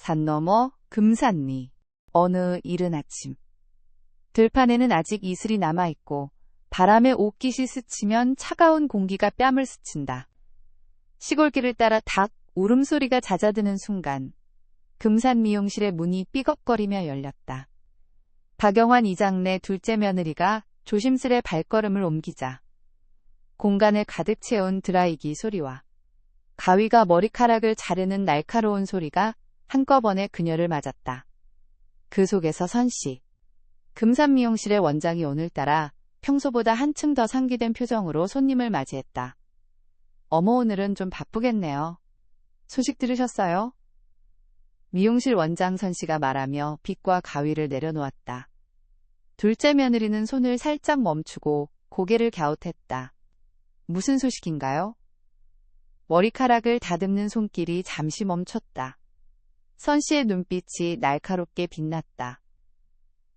산 너머 금산리. 어느 이른 아침. 들판에는 아직 이슬이 남아있고 바람에 옷깃이 스치면 차가운 공기가 뺨을 스친다. 시골길을 따라 닭 울음소리가 잦아드는 순간 금산 미용실의 문이 삐걱거리며 열렸다. 박영환 이장내 둘째 며느리가 조심스레 발걸음을 옮기자 공간을 가득 채운 드라이기 소리와 가위가 머리카락을 자르는 날카로운 소리가 한꺼번에 그녀를 맞았다. 그 속에서 선씨. 금산 미용실의 원장이 오늘따라 평소보다 한층 더 상기된 표정으로 손님을 맞이했다. 어머, 오늘은 좀 바쁘겠네요. 소식 들으셨어요? 미용실 원장 선씨가 말하며 빗과 가위를 내려놓았다. 둘째 며느리는 손을 살짝 멈추고 고개를 갸웃했다. 무슨 소식인가요? 머리카락을 다듬는 손길이 잠시 멈췄다. 선씨의 눈빛이 날카롭게 빛났다.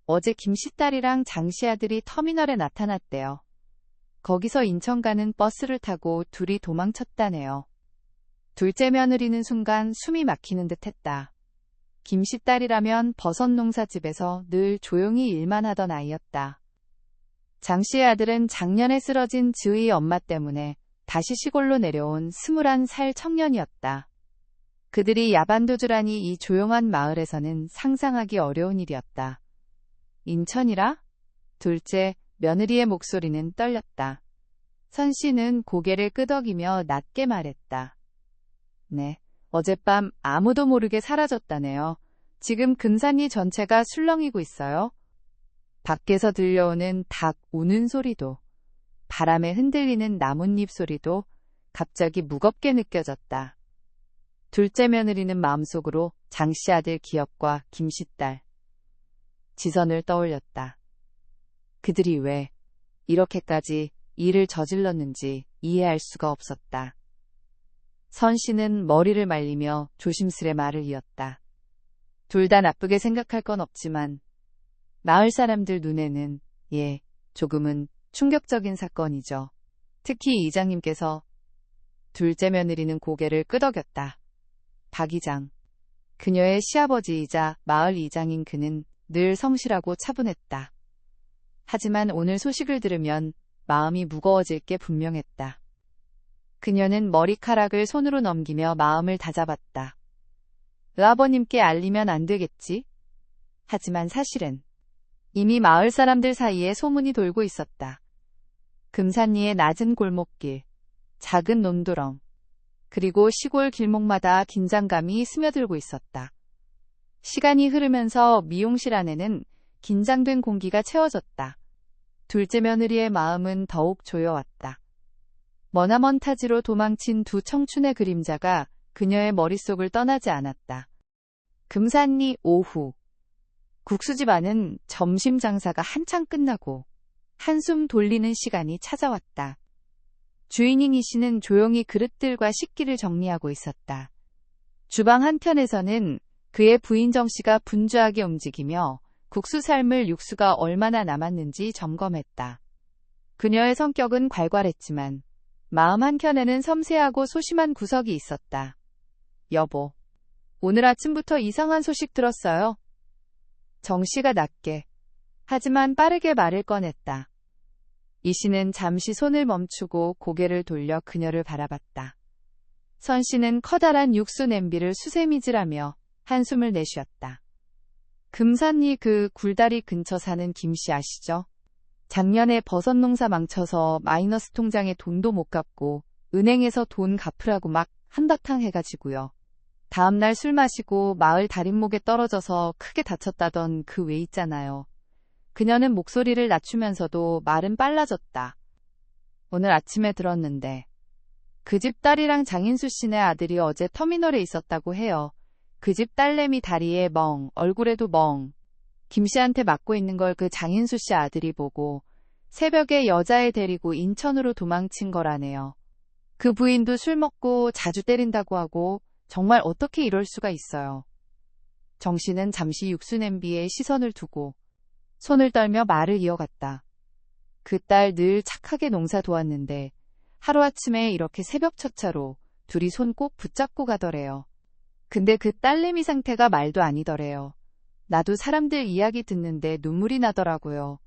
어제 김씨 딸이랑 장씨 아들이 터미널에 나타났대요. 거기서 인천 가는 버스를 타고 둘이 도망쳤다네요. 둘째 며느리는 순간 숨이 막히는 듯 했다. 김씨 딸이라면 버섯 농사집에서 늘 조용히 일만 하던 아이였다. 장씨의 아들은 작년에 쓰러진 즈의 엄마 때문에 다시 시골로 내려온 21살 청년이었다. 그들이 야반도주라니 이 조용한 마을에서는 상상하기 어려운 일이었다. 인천이라? 둘째 며느리의 목소리는 떨렸다. 선씨는 고개를 끄덕이며 낮게 말했다. 네, 어젯밤 아무도 모르게 사라졌다네요. 지금 금산리 전체가 술렁이고 있어요. 밖에서 들려오는 닭 우는 소리도, 바람에 흔들리는 나뭇잎 소리도 갑자기 무겁게 느껴졌다. 둘째 며느리는 마음속으로 장씨 아들 기업과 김씨 딸, 지선을 떠올렸다. 그들이 왜 이렇게까지 일을 저질렀는지 이해할 수가 없었다. 선씨는 머리를 말리며 조심스레 말을 이었다. 둘 다 나쁘게 생각할 건 없지만 마을 사람들 눈에는 조금은 충격적인 사건이죠. 특히 이장님께서. 둘째 며느리는 고개를 끄덕였다. 박 이장. 그녀의 시아버지이자 마을 이장인 그는 늘 성실하고 차분했다. 하지만 오늘 소식을 들으면 마음이 무거워질 게 분명했다. 그녀는 머리카락을 손으로 넘기며 마음을 다잡았다. 아버님께 알리면 안 되겠지? 하지만 사실은 이미 마을 사람들 사이에 소문이 돌고 있었다. 금산리의 낮은 골목길, 작은 논두렁, 그리고 시골 길목마다 긴장감이 스며들고 있었다. 시간이 흐르면서 미용실 안에는 긴장된 공기가 채워졌다. 둘째 며느리의 마음은 더욱 조여왔다. 머나먼 타지로 도망친 두 청춘의 그림자가 그녀의 머릿속을 떠나지 않았다. 금산리 오후. 국수집 안은 점심 장사가 한창 끝나고 한숨 돌리는 시간이 찾아왔다. 주인인 이 씨는 조용히 그릇들과 식기를 정리하고 있었다. 주방 한켠에서는 그의 부인 정 씨가 분주하게 움직이며 국수 삶을 육수가 얼마나 남았는지 점검했다. 그녀의 성격은 괄괄했지만 마음 한켠에는 섬세하고 소심한 구석이 있었다. 여보, 오늘 아침부터 이상한 소식 들었어요. 정 씨가 낮게, 하지만 빠르게 말을 꺼냈다. 이 씨는 잠시 손을 멈추고 고개를 돌려 그녀를 바라봤다. 선 씨는 커다란 육수 냄비를 수세미질하며 한숨을 내쉬었다. 금산리 그 굴다리 근처 사는 김 씨 아시죠? 작년에 버섯 농사 망쳐서 마이너스 통장에 돈도 못 갚고 은행에서 돈 갚으라고 막 한바탕 해가지고요. 다음날 술 마시고 마을 다림목에 떨어져서 크게 다쳤다던 그 왜 있잖아요. 그녀는 목소리를 낮추면서도 말은 빨라졌다. 오늘 아침에 들었는데 그 집 딸이랑 장인수 씨네 아들이 어제 터미널에 있었다고 해요. 그 집 딸내미 다리에 멍, 얼굴에도 멍. 김 씨한테 맞고 있는 걸 그 장인수 씨 아들이 보고 새벽에 여자애 데리고 인천으로 도망친 거라네요. 그 부인도 술 먹고 자주 때린다고 하고 정말 어떻게 이럴 수가 있어요. 정 씨는 잠시 육수 냄비에 시선을 두고 손을 떨며 말을 이어갔다. 그 딸 늘 착하게 농사 도왔는데 하루아침에 이렇게 새벽 첫차로 둘이 손 꼭 붙잡고 가더래요. 근데 그 딸내미 상태가 말도 아니더래요. 나도 사람들 이야기 듣는데 눈물이 나더라고요.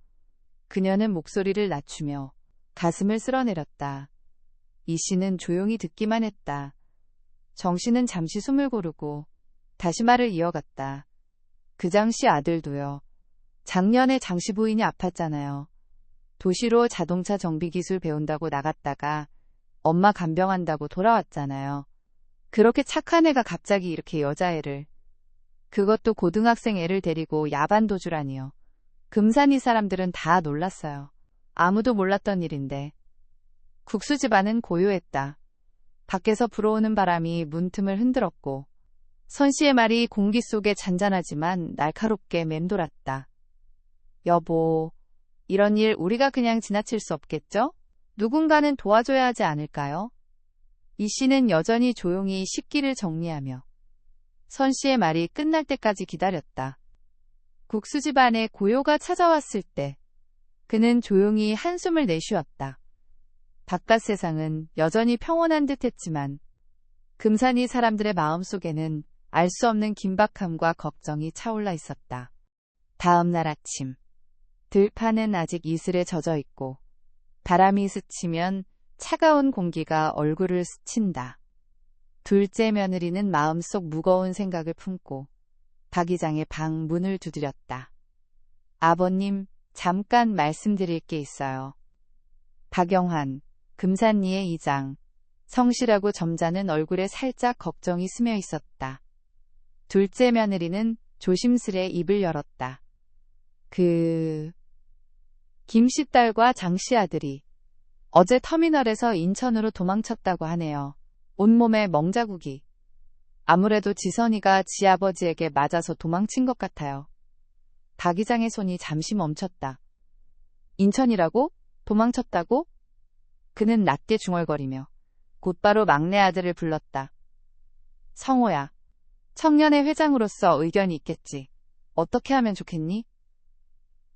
그녀는 목소리를 낮추며 가슴을 쓸어내렸다. 이 씨는 조용히 듣기만 했다. 정씨는 잠시 숨을 고르고 다시 말을 이어갔다. 그 장씨 아들도요. 작년에 장씨 부인이 아팠잖아요. 도시로 자동차 정비 기술 배운다고 나갔다가 엄마 간병한다고 돌아왔잖아요. 그렇게 착한 애가 갑자기 이렇게 여자애를, 그것도 고등학생 애를 데리고 야반 도주라니요. 금산이 사람들은 다 놀랐어요. 아무도 몰랐던 일인데. 국수 집안은 고요했다. 밖에서 불어오는 바람이 문틈을 흔들었고 선 씨의 말이 공기 속에 잔잔하지만 날카롭게 맴돌았다. 여보, 이런 일 우리가 그냥 지나칠 수 없겠죠? 누군가는 도와줘야 하지 않을까요? 이 씨는 여전히 조용히 식기를 정리하며 선 씨의 말이 끝날 때까지 기다렸다. 국수 집안에 고요가 찾아왔을 때 그는 조용히 한숨을 내쉬었다. 바깥 세상은 여전히 평온한 듯 했지만 금산이 사람들의 마음속에는 알 수 없는 긴박함과 걱정이 차올라 있었다. 다음 날 아침, 들판은 아직 이슬에 젖어 있고 바람이 스치면 차가운 공기가 얼굴을 스친다. 둘째 며느리는 마음속 무거운 생각을 품고 박 이장의 방 문을 두드렸다. 아버님, 잠깐 말씀드릴 게 있어요. 박영환, 금산리의 이장, 성실하고 점잖은 얼굴에 살짝 걱정이 스며 있었다. 둘째 며느리는 조심스레 입을 열었다. 김씨 딸과 장씨 아들이 어제 터미널에서 인천으로 도망쳤다고 하네요. 온몸에 멍자국이. 아무래도 지선이가 지 아버지에게 맞아서 도망친 것 같아요. 박 이장의 손이 잠시 멈췄다. 인천이라고? 도망쳤다고? 그는 낮게 중얼거리며 곧바로 막내 아들을 불렀다. 성호야, 청년의 회장으로서 의견이 있겠지. 어떻게 하면 좋겠니?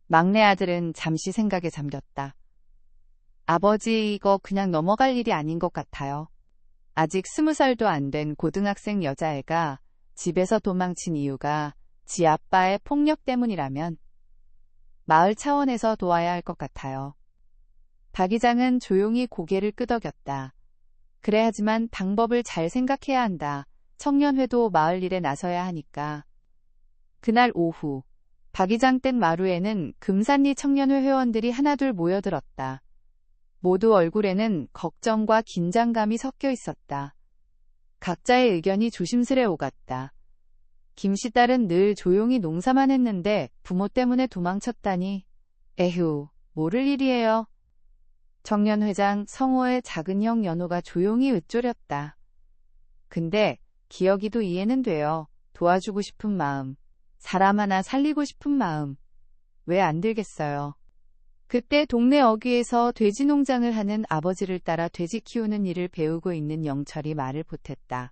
막내 아들은 잠시 생각에 잠겼다. 아버지, 이거 그냥 넘어갈 일이 아닌 것 같아요. 아직 20살도 안 된 고등학생 여자애가 집에서 도망친 이유가 지 아빠의 폭력 때문이라면 마을 차원에서 도와야 할 것 같아요. 박 이장은 조용히 고개를 끄덕였다. 그래, 하지만 방법을 잘 생각해야 한다. 청년회도 마을 일에 나서야 하니까. 그날 오후, 박 이장 댁 마루에는 금산리 청년회 회원들이 하나둘 모여들었다. 모두 얼굴에는 걱정과 긴장감이 섞여 있었다. 각자의 의견이 조심스레 오갔다. 김씨 딸은 늘 조용히 농사만 했는데 부모 때문에 도망쳤다니. 에휴, 모를 일이에요. 청년회장 성호의 작은 형 연호가 조용히 으쪼렸다. 근데 기혁이도 이해는 돼요. 도와주고 싶은 마음, 사람 하나 살리고 싶은 마음. 왜 안 들겠어요. 그때 동네 어귀에서 돼지 농장을 하는 아버지를 따라 돼지 키우는 일을 배우고 있는 영철이 말을 보탰다.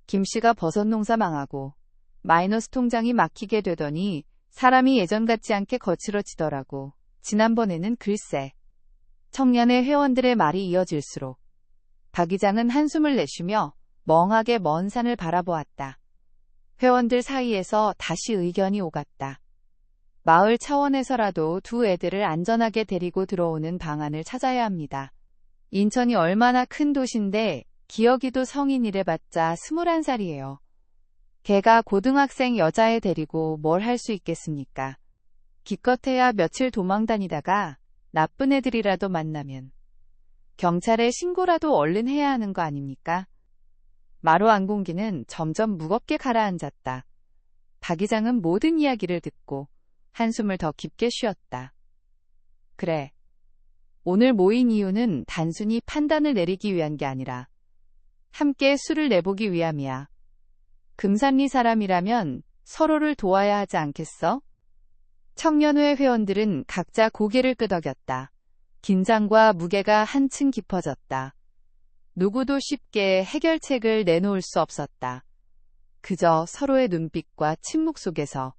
김씨가 버섯 농사 망하고 마이너스 통장이 막히게 되더니 사람이 예전 같지 않게 거칠어지더라고. 지난번에는 글쎄. 청년의 회원들의 말이 이어질수록 박 이장은 한숨을 내쉬며 멍하게 먼 산을 바라보았다. 회원들 사이에서 다시 의견이 오갔다. 마을 차원에서라도 두 애들을 안전하게 데리고 들어오는 방안을 찾아야 합니다. 인천이 얼마나 큰 도시인데 기혁이도 성인이래봤자 21살이에요. 걔가 고등학생 여자애 데리고 뭘 할 수 있겠습니까? 기껏해야 며칠 도망 다니다가 나쁜 애들이라도 만나면 경찰에 신고라도 얼른 해야 하는 거 아닙니까? 마루 안공기는 점점 무겁게 가라앉았다. 박 이장은 모든 이야기를 듣고 한숨을 더 깊게 쉬었다. 그래. 오늘 모인 이유는 단순히 판단을 내리기 위한 게 아니라 함께 수를 내보기 위함이야. 금산리 사람이라면 서로를 도와야 하지 않겠어? 청년회 회원들은 각자 고개를 끄덕였다. 긴장과 무게가 한층 깊어졌다. 누구도 쉽게 해결책을 내놓을 수 없었다. 그저 서로의 눈빛과 침묵 속에서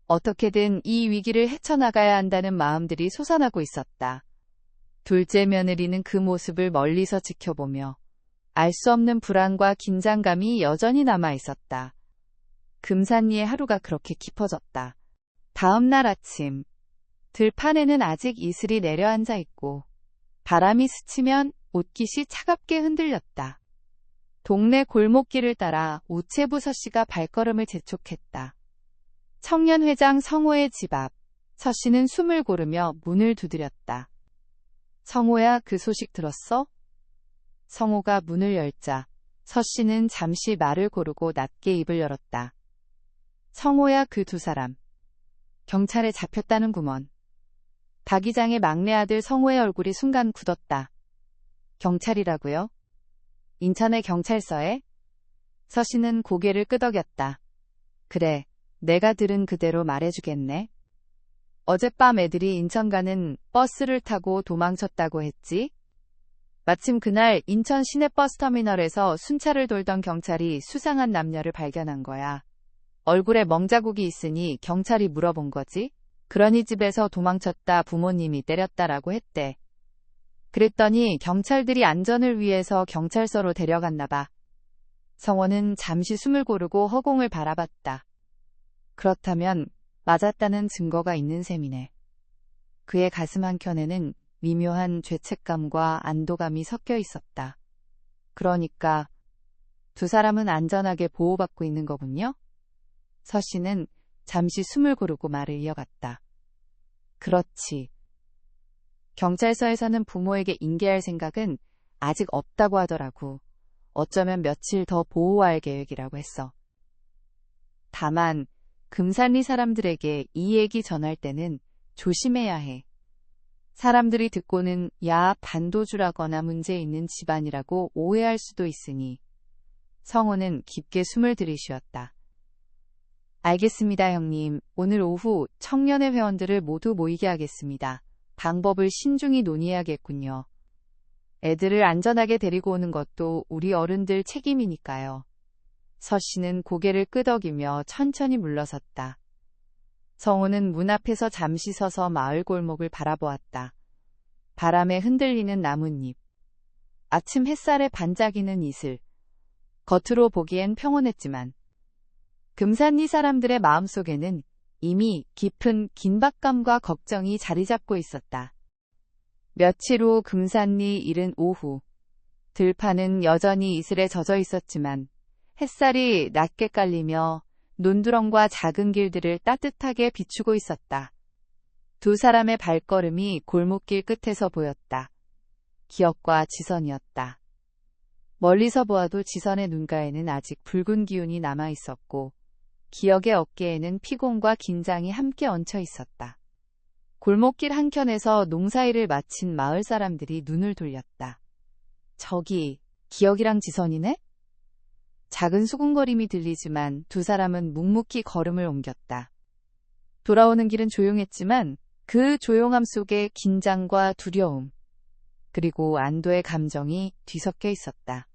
어떻게든 이 위기를 헤쳐나가야 한다는 마음들이 솟아나고 있었다. 둘째 며느리는 그 모습을 멀리서 지켜보며 알 수 없는 불안과 긴장감이 여전히 남아 있었다. 금산리의 하루가 그렇게 깊어졌다. 다음 날 아침, 들판에는 아직 이슬이 내려앉아 있고 바람이 스치면 옷깃이 차갑게 흔들렸다. 동네 골목길을 따라 우체부 서씨가 발걸음을 재촉했다. 청년회장 성호의 집 앞, 서씨는 숨을 고르며 문을 두드렸다. 성호야, 그 소식 들었어? 성호가 문을 열자 서씨는 잠시 말을 고르고 낮게 입을 열었다. 성호야, 그 두 사람 경찰에 잡혔다는구먼. 박 이장의 막내 아들 성호의 얼굴이 순간 굳었다. 경찰이라고요? 인천의 경찰서에? 서씨는 고개를 끄덕였다. 그래, 내가 들은 그대로 말해주겠네. 어젯밤 애들이 인천 가는 버스를 타고 도망쳤다고 했지? 마침 그날 인천 시내버스터미널에서 순찰을 돌던 경찰이 수상한 남녀를 발견한 거야. 얼굴에 멍자국이 있으니 경찰이 물어본 거지. 그러니 집에서 도망쳤다 부모님이 때렸다라고 했대. 그랬더니 경찰들이 안전을 위해서 경찰서로 데려갔나 봐. 성호는 잠시 숨을 고르고 허공을 바라봤다. 그렇다면 맞았다는 증거가 있는 셈이네. 그의 가슴 한켠에는 미묘한 죄책감과 안도감이 섞여 있었다. 그러니까 두 사람은 안전하게 보호받고 있는 거군요? 서씨는 잠시 숨을 고르고 말을 이어갔다. 그렇지. 경찰서에서는 부모에게 인계할 생각은 아직 없다고 하더라고. 어쩌면 며칠 더 보호할 계획이라고 했어. 다만 금산리 사람들에게 이 얘기 전할 때는 조심해야 해. 사람들이 듣고는 야, 반도주라거나 문제 있는 집안이라고 오해할 수도 있으니. 성호는 깊게 숨을 들이쉬었다. 알겠습니다, 형님. 오늘 오후 청년회 회원들을 모두 모이게 하겠습니다. 방법을 신중히 논의해야겠군요. 애들을 안전하게 데리고 오는 것도 우리 어른들 책임이니까요. 서씨는 고개를 끄덕이며 천천히 물러섰다. 성호는 문 앞에서 잠시 서서 마을 골목을 바라보았다. 바람에 흔들리는 나뭇잎, 아침 햇살에 반짝이는 이슬. 겉으로 보기엔 평온했지만 금산리 사람들의 마음속에는 이미 깊은 긴박감과 걱정이 자리 잡고 있었다. 며칠 후 금산리 이른 오후, 들판은 여전히 이슬에 젖어 있었지만 햇살이 낮게 깔리며 논두렁과 작은 길들을 따뜻하게 비추고 있었다. 두 사람의 발걸음이 골목길 끝에서 보였다. 기억과 지선이었다. 멀리서 보아도 지선의 눈가에는 아직 붉은 기운이 남아 있었고 기억의 어깨에는 피곤과 긴장이 함께 얹혀 있었다. 골목길 한켠에서 농사일을 마친 마을 사람들이 눈을 돌렸다. 저기, 기억이랑 지선이네? 작은 수군거림이 들리지만 두 사람은 묵묵히 걸음을 옮겼다. 돌아오는 길은 조용했지만 그 조용함 속에 긴장과 두려움, 그리고 안도의 감정이 뒤섞여 있었다.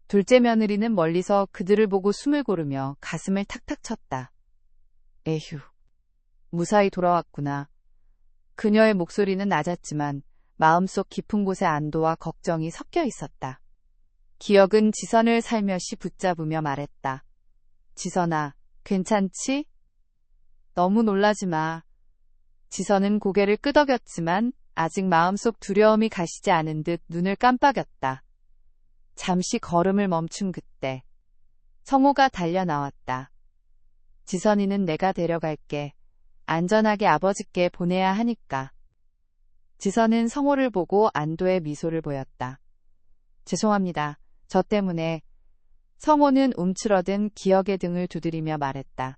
둘째 며느리는 멀리서 그들을 보고 숨을 고르며 가슴을 탁탁 쳤다. 에휴, 무사히 돌아왔구나. 그녀의 목소리는 낮았지만 마음속 깊은 곳에 안도와 걱정이 섞여 있었다. 기억은 지선을 살며시 붙잡으며 말했다. 지선아, 괜찮지? 너무 놀라지 마. 지선은 고개를 끄덕였지만 아직 마음속 두려움이 가시지 않은 듯 눈을 깜빡였다. 잠시 걸음을 멈춘 그때 성호가 달려나왔다. 지선이는 내가 데려갈게. 안전하게 아버지께 보내야 하니까. 지선은 성호를 보고 안도의 미소를 보였다. 죄송합니다. 저 때문에. 성호는 움츠러든 기억의 등을 두드리며 말했다.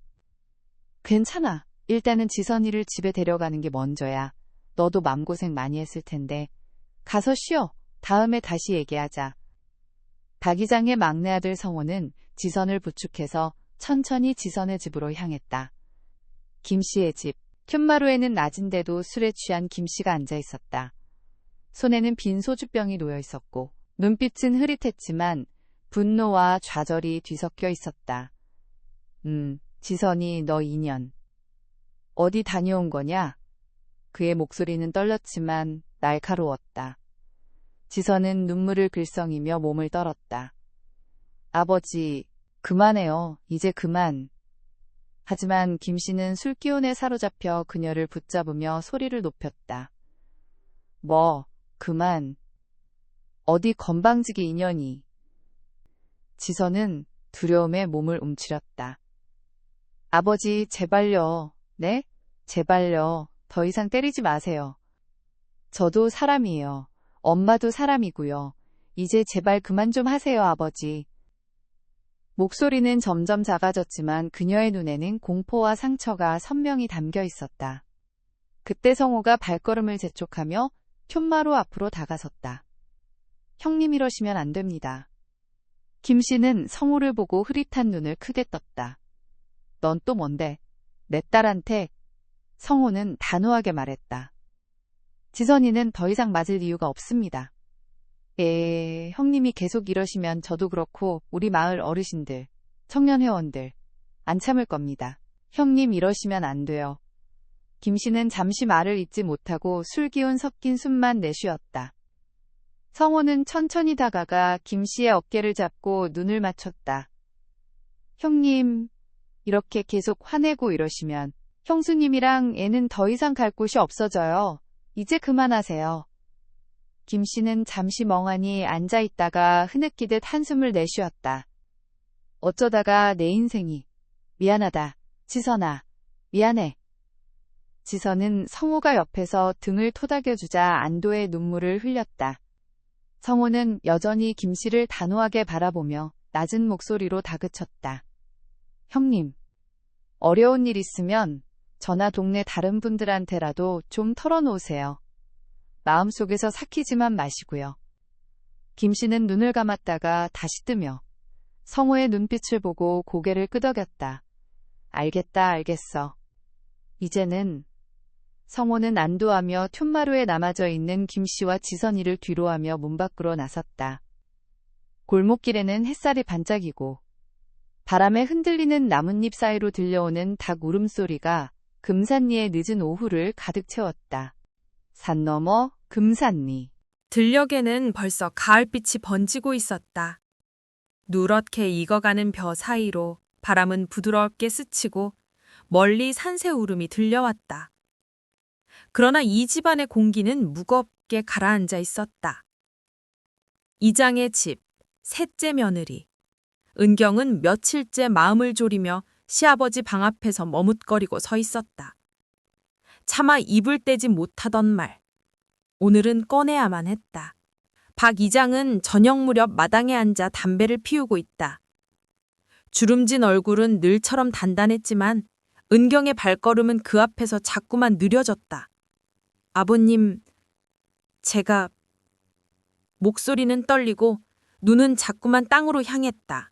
괜찮아. 일단은 지선이를 집에 데려가는 게 먼저야. 너도 맘고생 많이 했을 텐데. 가서 쉬어. 다음에 다시 얘기하자. 박 이장의 막내 아들 성호는 지선을 부축해서 천천히 지선의 집으로 향했다. 김씨의 집. 푯마루에는 낮은데도 술에 취한 김씨가 앉아 있었다. 손에는 빈 소주병이 놓여 있었고 눈빛은 흐릿했지만 분노와 좌절이 뒤섞여 있었다. 지선이 너 2년. 어디 다녀온 거냐? 그의 목소리는 떨렸지만 날카로웠다. 지선은 눈물을 글썽이며 몸을 떨었다. 아버지, 그만해요. 이제 그만. 하지만 김씨는 술기운에 사로잡혀 그녀를 붙잡으며 소리를 높였다. 뭐, 그만. 어디 건방지게 인연이. 지선은 두려움에 몸을 움츠렸다. 아버지, 제발요. 네? 제발요. 더 이상 때리지 마세요. 저도 사람이에요. 엄마도 사람이고요. 이제 제발 그만 좀 하세요, 아버지. 목소리는 점점 작아졌지만 그녀의 눈에는 공포와 상처가 선명히 담겨 있었다. 그때 성호가 발걸음을 재촉하며 푯마루 앞으로 다가섰다. 형님 이러시면 안 됩니다. 김씨는 성호를 보고 흐릿한 눈을 크게 떴다. 넌 또 뭔데? 내 딸한테? 성호는 단호하게 말했다. 지선이는 더 이상 맞을 이유가 없습니다. 형님이 계속 이러시면 저도 그렇고 우리 마을 어르신들, 청년회원들 안 참을 겁니다. 형님 이러시면 안 돼요. 김씨는 잠시 말을 잇지 못하고 술기운 섞인 숨만 내쉬었다. 성호는 천천히 다가가 김씨의 어깨를 잡고 눈을 맞췄다. 형님, 이렇게 계속 화내고 이러시면 형수님이랑 애는 더 이상 갈 곳이 없어져요. 이제 그만하세요. 김씨는 잠시 멍하니 앉아있다가 흐느끼듯 한숨을 내쉬었다. 어쩌다가 내 인생이. 미안하다. 지선아. 미안해. 지선은 성호가 옆에서 등을 토닥여주자 안도의 눈물을 흘렸다. 성호는 여전히 김씨를 단호하게 바라보며 낮은 목소리로 다그쳤다. 형님, 어려운 일 있으면 저나 동네 다른 분들한테라도 좀 털어놓으세요. 마음속에서 삭히지만 마시고요. 김씨는 눈을 감았다가 다시 뜨며 성호의 눈빛을 보고 고개를 끄덕였다. 알겠다, 알겠어. 이제는. 성호는 안도하며 푯마루에 남아져 있는 김씨와 지선이를 뒤로하며 문 밖으로 나섰다. 골목길에는 햇살이 반짝이고 바람에 흔들리는 나뭇잎 사이로 들려오는 닭 울음소리가 금산리의 늦은 오후를 가득 채웠다. 산 너머 금산리. 들녘에는 벌써 가을빛이 번지고 있었다. 누렇게 익어가는 벼 사이로 바람은 부드럽게 스치고 멀리 산새 울음이 들려왔다. 그러나 이 집안의 공기는 무겁게 가라앉아 있었다. 이장의 집, 셋째 며느리. 은경은 며칠째 마음을 졸이며 시아버지 방 앞에서 머뭇거리고 서 있었다. 차마 입을 떼지 못하던 말. 오늘은 꺼내야만 했다. 박 이장은 저녁 무렵 마당에 앉아 담배를 피우고 있다. 주름진 얼굴은 늘처럼 단단했지만 은경의 발걸음은 그 앞에서 자꾸만 느려졌다. 아버님, 제가... 목소리는 떨리고 눈은 자꾸만 땅으로 향했다.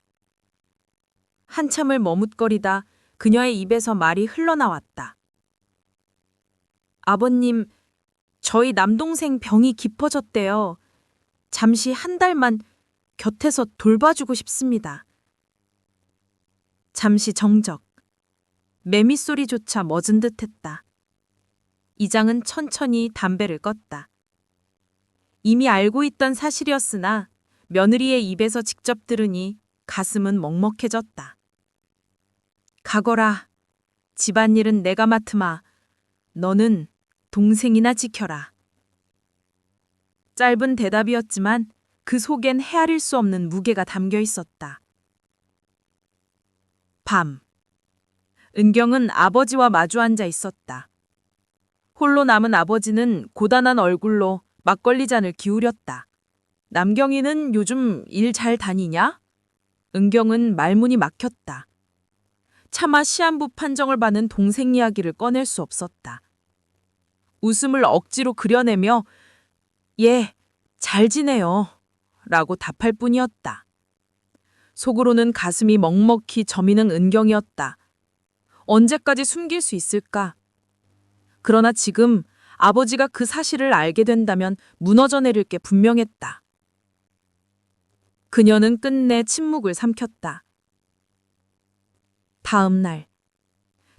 한참을 머뭇거리다 그녀의 입에서 말이 흘러나왔다. 아버님, 저희 남동생 병이 깊어졌대요. 잠시 한 달만 곁에서 돌봐주고 싶습니다. 잠시 정적. 매미 소리조차 멎은 듯했다. 이장은 천천히 담배를 껐다. 이미 알고 있던 사실이었으나 며느리의 입에서 직접 들으니 가슴은 먹먹해졌다. 가거라. 집안일은 내가 맡으마. 너는 동생이나 지켜라. 짧은 대답이었지만 그 속엔 헤아릴 수 없는 무게가 담겨 있었다. 밤. 은경은 아버지와 마주 앉아 있었다. 홀로 남은 아버지는 고단한 얼굴로 막걸리 잔을 기울였다. 남경이는 요즘 일 잘 다니냐? 은경은 말문이 막혔다. 차마 시한부 판정을 받는 동생 이야기를 꺼낼 수 없었다. 웃음을 억지로 그려내며 예, 잘 지내요 라고 답할 뿐이었다. 속으로는 가슴이 먹먹히 저미는 은경이었다. 언제까지 숨길 수 있을까? 그러나 지금 아버지가 그 사실을 알게 된다면 무너져 내릴 게 분명했다. 그녀는 끝내 침묵을 삼켰다. 다음 날,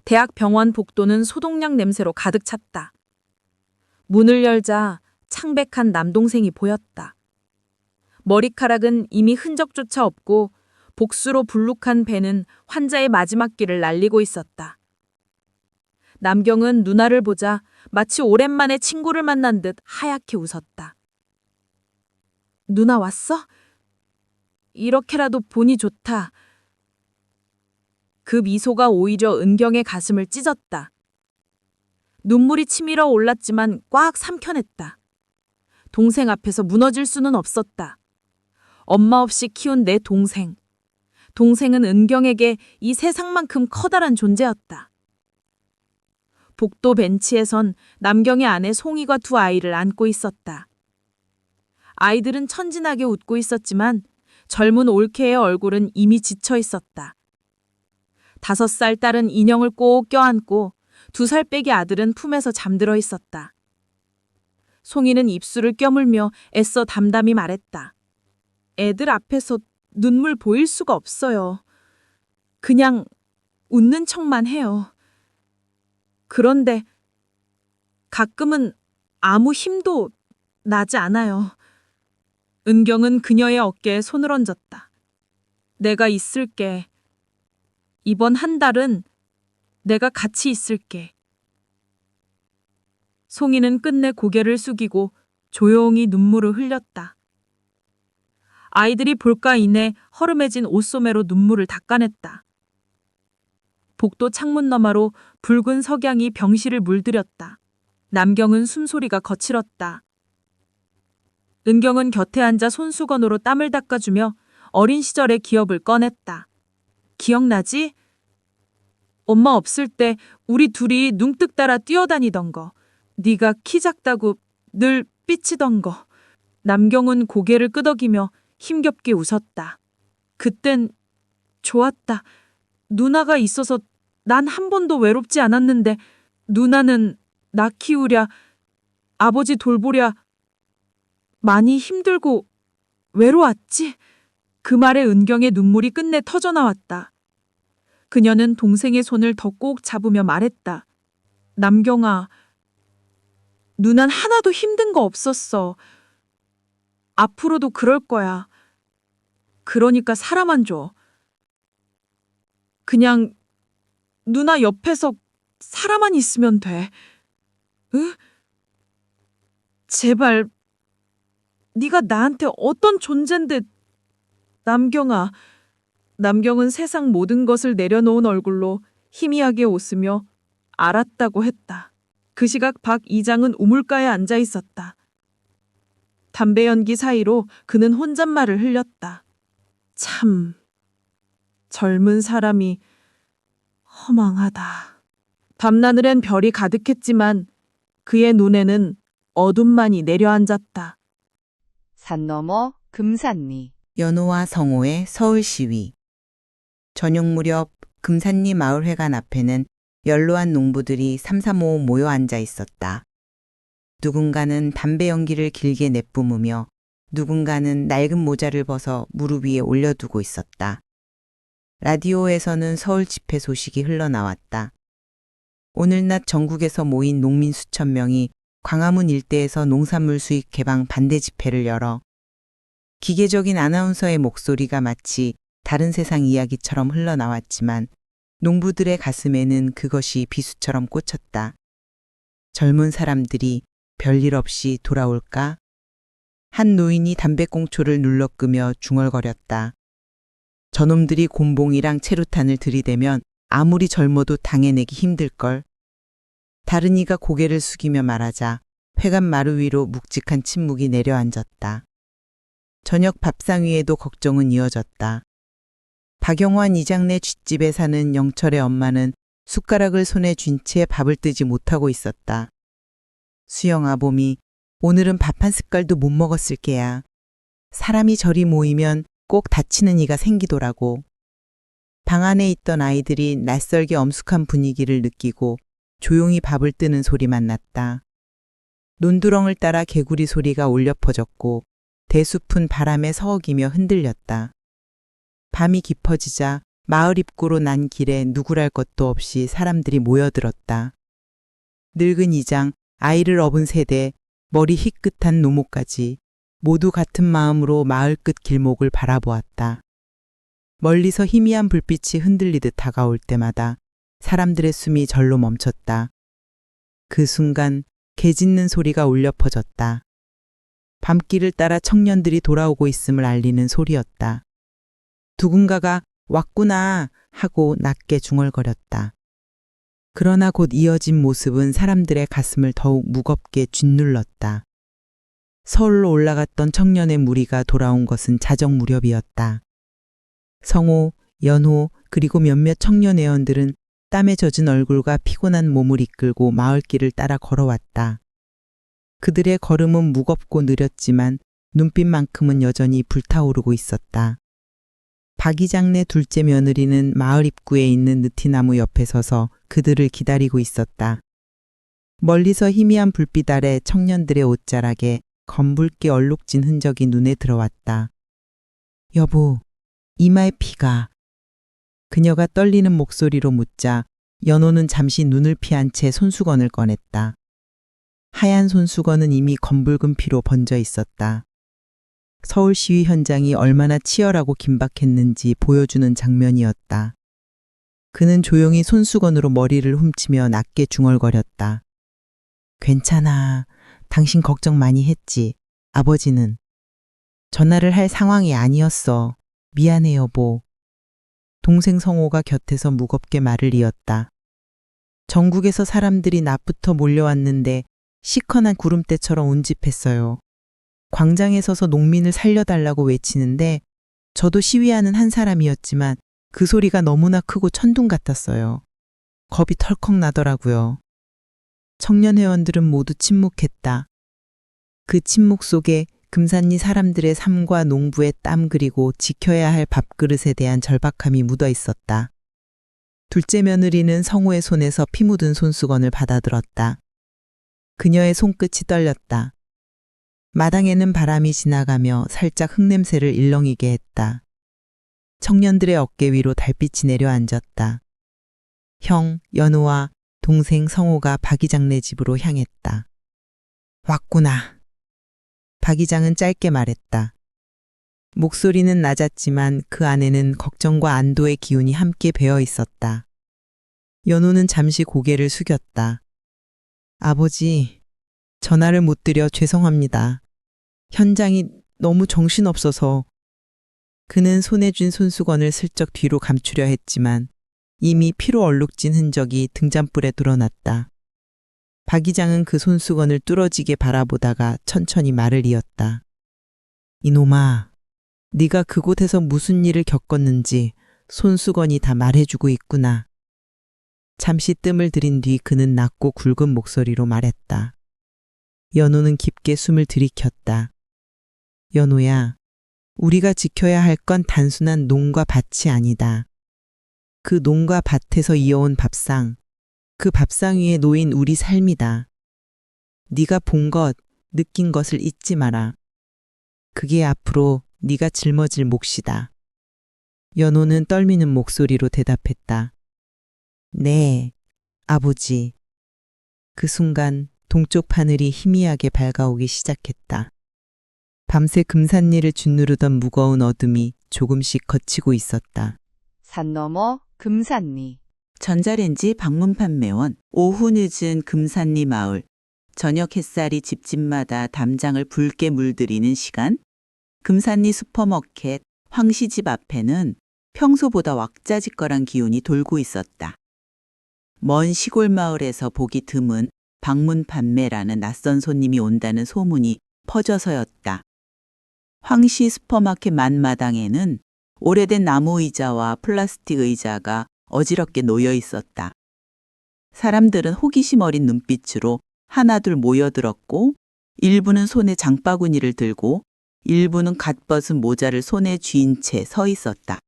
대학 병원 복도는 소독약 냄새로 가득 찼다. 문을 열자 창백한 남동생이 보였다. 머리카락은 이미 흔적조차 없고 복수로 불룩한 배는 환자의 마지막 길을 날리고 있었다. 남경은 누나를 보자 마치 오랜만에 친구를 만난 듯 하얗게 웃었다. 누나 왔어? 이렇게라도 보니 좋다. 그 미소가 오히려 은경의 가슴을 찢었다. 눈물이 치밀어 올랐지만 꽉 삼켜냈다. 동생 앞에서 무너질 수는 없었다. 엄마 없이 키운 내 동생. 동생은 은경에게 이 세상만큼 커다란 존재였다. 복도 벤치에선 남경의 아내 송이가 두 아이를 안고 있었다. 아이들은 천진하게 웃고 있었지만 젊은 올케의 얼굴은 이미 지쳐 있었다. 5살 딸은 인형을 꼭 껴안고 2살 빼기 아들은 품에서 잠들어 있었다. 송이는 입술을 껴물며 애써 담담히 말했다. 애들 앞에서 눈물 보일 수가 없어요. 그냥 웃는 척만 해요. 그런데 가끔은 아무 힘도 나지 않아요. 은경은 그녀의 어깨에 손을 얹었다. 내가 있을게. 이번 한 달은 내가 같이 있을게. 송이는 끝내 고개를 숙이고 조용히 눈물을 흘렸다. 아이들이 볼까 이내 허름해진 옷소매로 눈물을 닦아냈다. 복도 창문 너머로 붉은 석양이 병실을 물들였다. 남경은 숨소리가 거칠었다. 은경은 곁에 앉아 손수건으로 땀을 닦아주며 어린 시절의 기억을 꺼냈다. 기억나지? 엄마 없을 때 우리 둘이 뭉뜩 따라 뛰어다니던 거. 네가 키 작다고 늘 삐치던 거. 남경은 고개를 끄덕이며 힘겹게 웃었다. 그땐 좋았다. 누나가 있어서 난 한 번도 외롭지 않았는데 누나는 나 키우랴, 아버지 돌보랴 많이 힘들고 외로웠지? 그 말에 은경의 눈물이 끝내 터져나왔다. 그녀는 동생의 손을 더 꼭 잡으며 말했다. 남경아, 누난 하나도 힘든 거 없었어. 앞으로도 그럴 거야. 그러니까 사랑만 줘. 그냥 누나 옆에서 사람만 있으면 돼. 응? 제발 네가 나한테 어떤 존재인데. 남경아. 남경은 세상 모든 것을 내려놓은 얼굴로 희미하게 웃으며 알았다고 했다. 그 시각 박 이장은 우물가에 앉아 있었다. 담배 연기 사이로 그는 혼잣말을 흘렸다. 참, 젊은 사람이 허망하다. 밤하늘엔 별이 가득했지만 그의 눈에는 어둠만이 내려앉았다. 산 너머 금산리. 연호와 성호의 서울 시위. 저녁 무렵 금산리 마을회관 앞에는 연로한 농부들이 삼삼오오 모여 앉아 있었다. 누군가는 담배 연기를 길게 내뿜으며 누군가는 낡은 모자를 벗어 무릎 위에 올려두고 있었다. 라디오에서는 서울 집회 소식이 흘러나왔다. 오늘 낮 전국에서 모인 농민 수천 명이 광화문 일대에서 농산물 수입 개방 반대 집회를 열어 기계적인 아나운서의 목소리가 마치 다른 세상 이야기처럼 흘러나왔지만 농부들의 가슴에는 그것이 비수처럼 꽂혔다. 젊은 사람들이 별일 없이 돌아올까? 한 노인이 담배꽁초를 눌러 끄며 중얼거렸다. 저놈들이 곤봉이랑 체루탄을 들이대면 아무리 젊어도 당해내기 힘들걸. 다른 이가 고개를 숙이며 말하자 회관 마루 위로 묵직한 침묵이 내려앉았다. 저녁 밥상 위에도 걱정은 이어졌다. 박영환 이장네 뒷집에 사는 영철의 엄마는 숟가락을 손에 쥔 채 밥을 뜨지 못하고 있었다. 수영 아범이 오늘은 밥 한 숟갈도 못 먹었을 게야. 사람이 저리 모이면 꼭 다치는 이가 생기더라고. 방 안에 있던 아이들이 낯설게 엄숙한 분위기를 느끼고 조용히 밥을 뜨는 소리만 났다. 논두렁을 따라 개구리 소리가 울려 퍼졌고 대숲은 바람에 서걱이며 흔들렸다. 밤이 깊어지자 마을 입구로 난 길에 누구랄 것도 없이 사람들이 모여들었다. 늙은 이장, 아이를 업은 세대, 머리 희끗한 노모까지 모두 같은 마음으로 마을 끝 길목을 바라보았다. 멀리서 희미한 불빛이 흔들리듯 다가올 때마다 사람들의 숨이 절로 멈췄다. 그 순간 개 짖는 소리가 울려 퍼졌다. 밤길을 따라 청년들이 돌아오고 있음을 알리는 소리였다. 누군가가 왔구나 하고 낮게 중얼거렸다. 그러나 곧 이어진 모습은 사람들의 가슴을 더욱 무겁게 짓눌렀다. 서울로 올라갔던 청년의 무리가 돌아온 것은 자정 무렵이었다. 성호, 연호, 그리고 몇몇 청년 회원들은 땀에 젖은 얼굴과 피곤한 몸을 이끌고 마을길을 따라 걸어왔다. 그들의 걸음은 무겁고 느렸지만 눈빛만큼은 여전히 불타오르고 있었다. 박이장네 둘째 며느리는 마을 입구에 있는 느티나무 옆에 서서 그들을 기다리고 있었다. 멀리서 희미한 불빛 아래 청년들의 옷자락에 검붉게 얼룩진 흔적이 눈에 들어왔다. 여보, 이마에 피가. 그녀가 떨리는 목소리로 묻자 연호는 잠시 눈을 피한 채 손수건을 꺼냈다. 하얀 손수건은 이미 검붉은 피로 번져 있었다. 서울 시위 현장이 얼마나 치열하고 긴박했는지 보여주는 장면이었다. 그는 조용히 손수건으로 머리를 훔치며 낮게 중얼거렸다. 괜찮아. 당신 걱정 많이 했지. 아버지는. 전화를 할 상황이 아니었어. 미안해 여보. 동생 성호가 곁에서 무겁게 말을 이었다. 전국에서 사람들이 낮부터 몰려왔는데 시커먼 구름대처럼 운집했어요. 광장에 서서 농민을 살려달라고 외치는데 저도 시위하는 한 사람이었지만 그 소리가 너무나 크고 천둥 같았어요. 겁이 털컥 나더라고요. 청년 회원들은 모두 침묵했다. 그 침묵 속에 금산리 사람들의 삶과 농부의 땀 그리고 지켜야 할 밥그릇에 대한 절박함이 묻어 있었다. 둘째 며느리는 성호의 손에서 피 묻은 손수건을 받아들었다. 그녀의 손끝이 떨렸다. 마당에는 바람이 지나가며 살짝 흙냄새를 일렁이게 했다. 청년들의 어깨 위로 달빛이 내려앉았다. 형, 연우와 동생 성호가 박이장네 집으로 향했다. 왔구나. 박이장은 짧게 말했다. 목소리는 낮았지만 그 안에는 걱정과 안도의 기운이 함께 배어 있었다. 연우는 잠시 고개를 숙였다. 아버지, 전화를 못 드려 죄송합니다. 현장이 너무 정신없어서. 그는 손에 쥔 손수건을 슬쩍 뒤로 감추려 했지만 이미 피로 얼룩진 흔적이 등잔불에 드러났다. 박 이장은 그 손수건을 뚫어지게 바라보다가 천천히 말을 이었다. 이놈아, 네가 그곳에서 무슨 일을 겪었는지 손수건이 다 말해주고 있구나. 잠시 뜸을 들인 뒤 그는 낮고 굵은 목소리로 말했다. 연호는 깊게 숨을 들이켰다. 연호야, 우리가 지켜야 할 건 단순한 농과 밭이 아니다. 그 농과 밭에서 이어온 밥상, 그 밥상 위에 놓인 우리 삶이다. 네가 본 것, 느낀 것을 잊지 마라. 그게 앞으로 네가 짊어질 몫이다. 연호는 떨미는 목소리로 대답했다. 네, 아버지. 그 순간 동쪽 하늘이 희미하게 밝아오기 시작했다. 밤새 금산리를 짓누르던 무거운 어둠이 조금씩 걷히고 있었다. 산 너머 금산리. 전자레인지 방문 판매원, 오후 늦은 금산리 마을, 저녁 햇살이 집집마다 담장을 붉게 물들이는 시간, 금산리 슈퍼마켓 황시집 앞에는 평소보다 왁자지껄한 기운이 돌고 있었다. 먼 시골 마을에서 보기 드문 방문 판매라는 낯선 손님이 온다는 소문이 퍼져서였다. 황시 슈퍼마켓 만마당에는 오래된 나무 의자와 플라스틱 의자가 어지럽게 놓여 있었다. 사람들은 호기심 어린 눈빛으로 하나둘 모여들었고 일부는 손에 장바구니를 들고 일부는 갓 벗은 모자를 손에 쥔 채 서 있었다.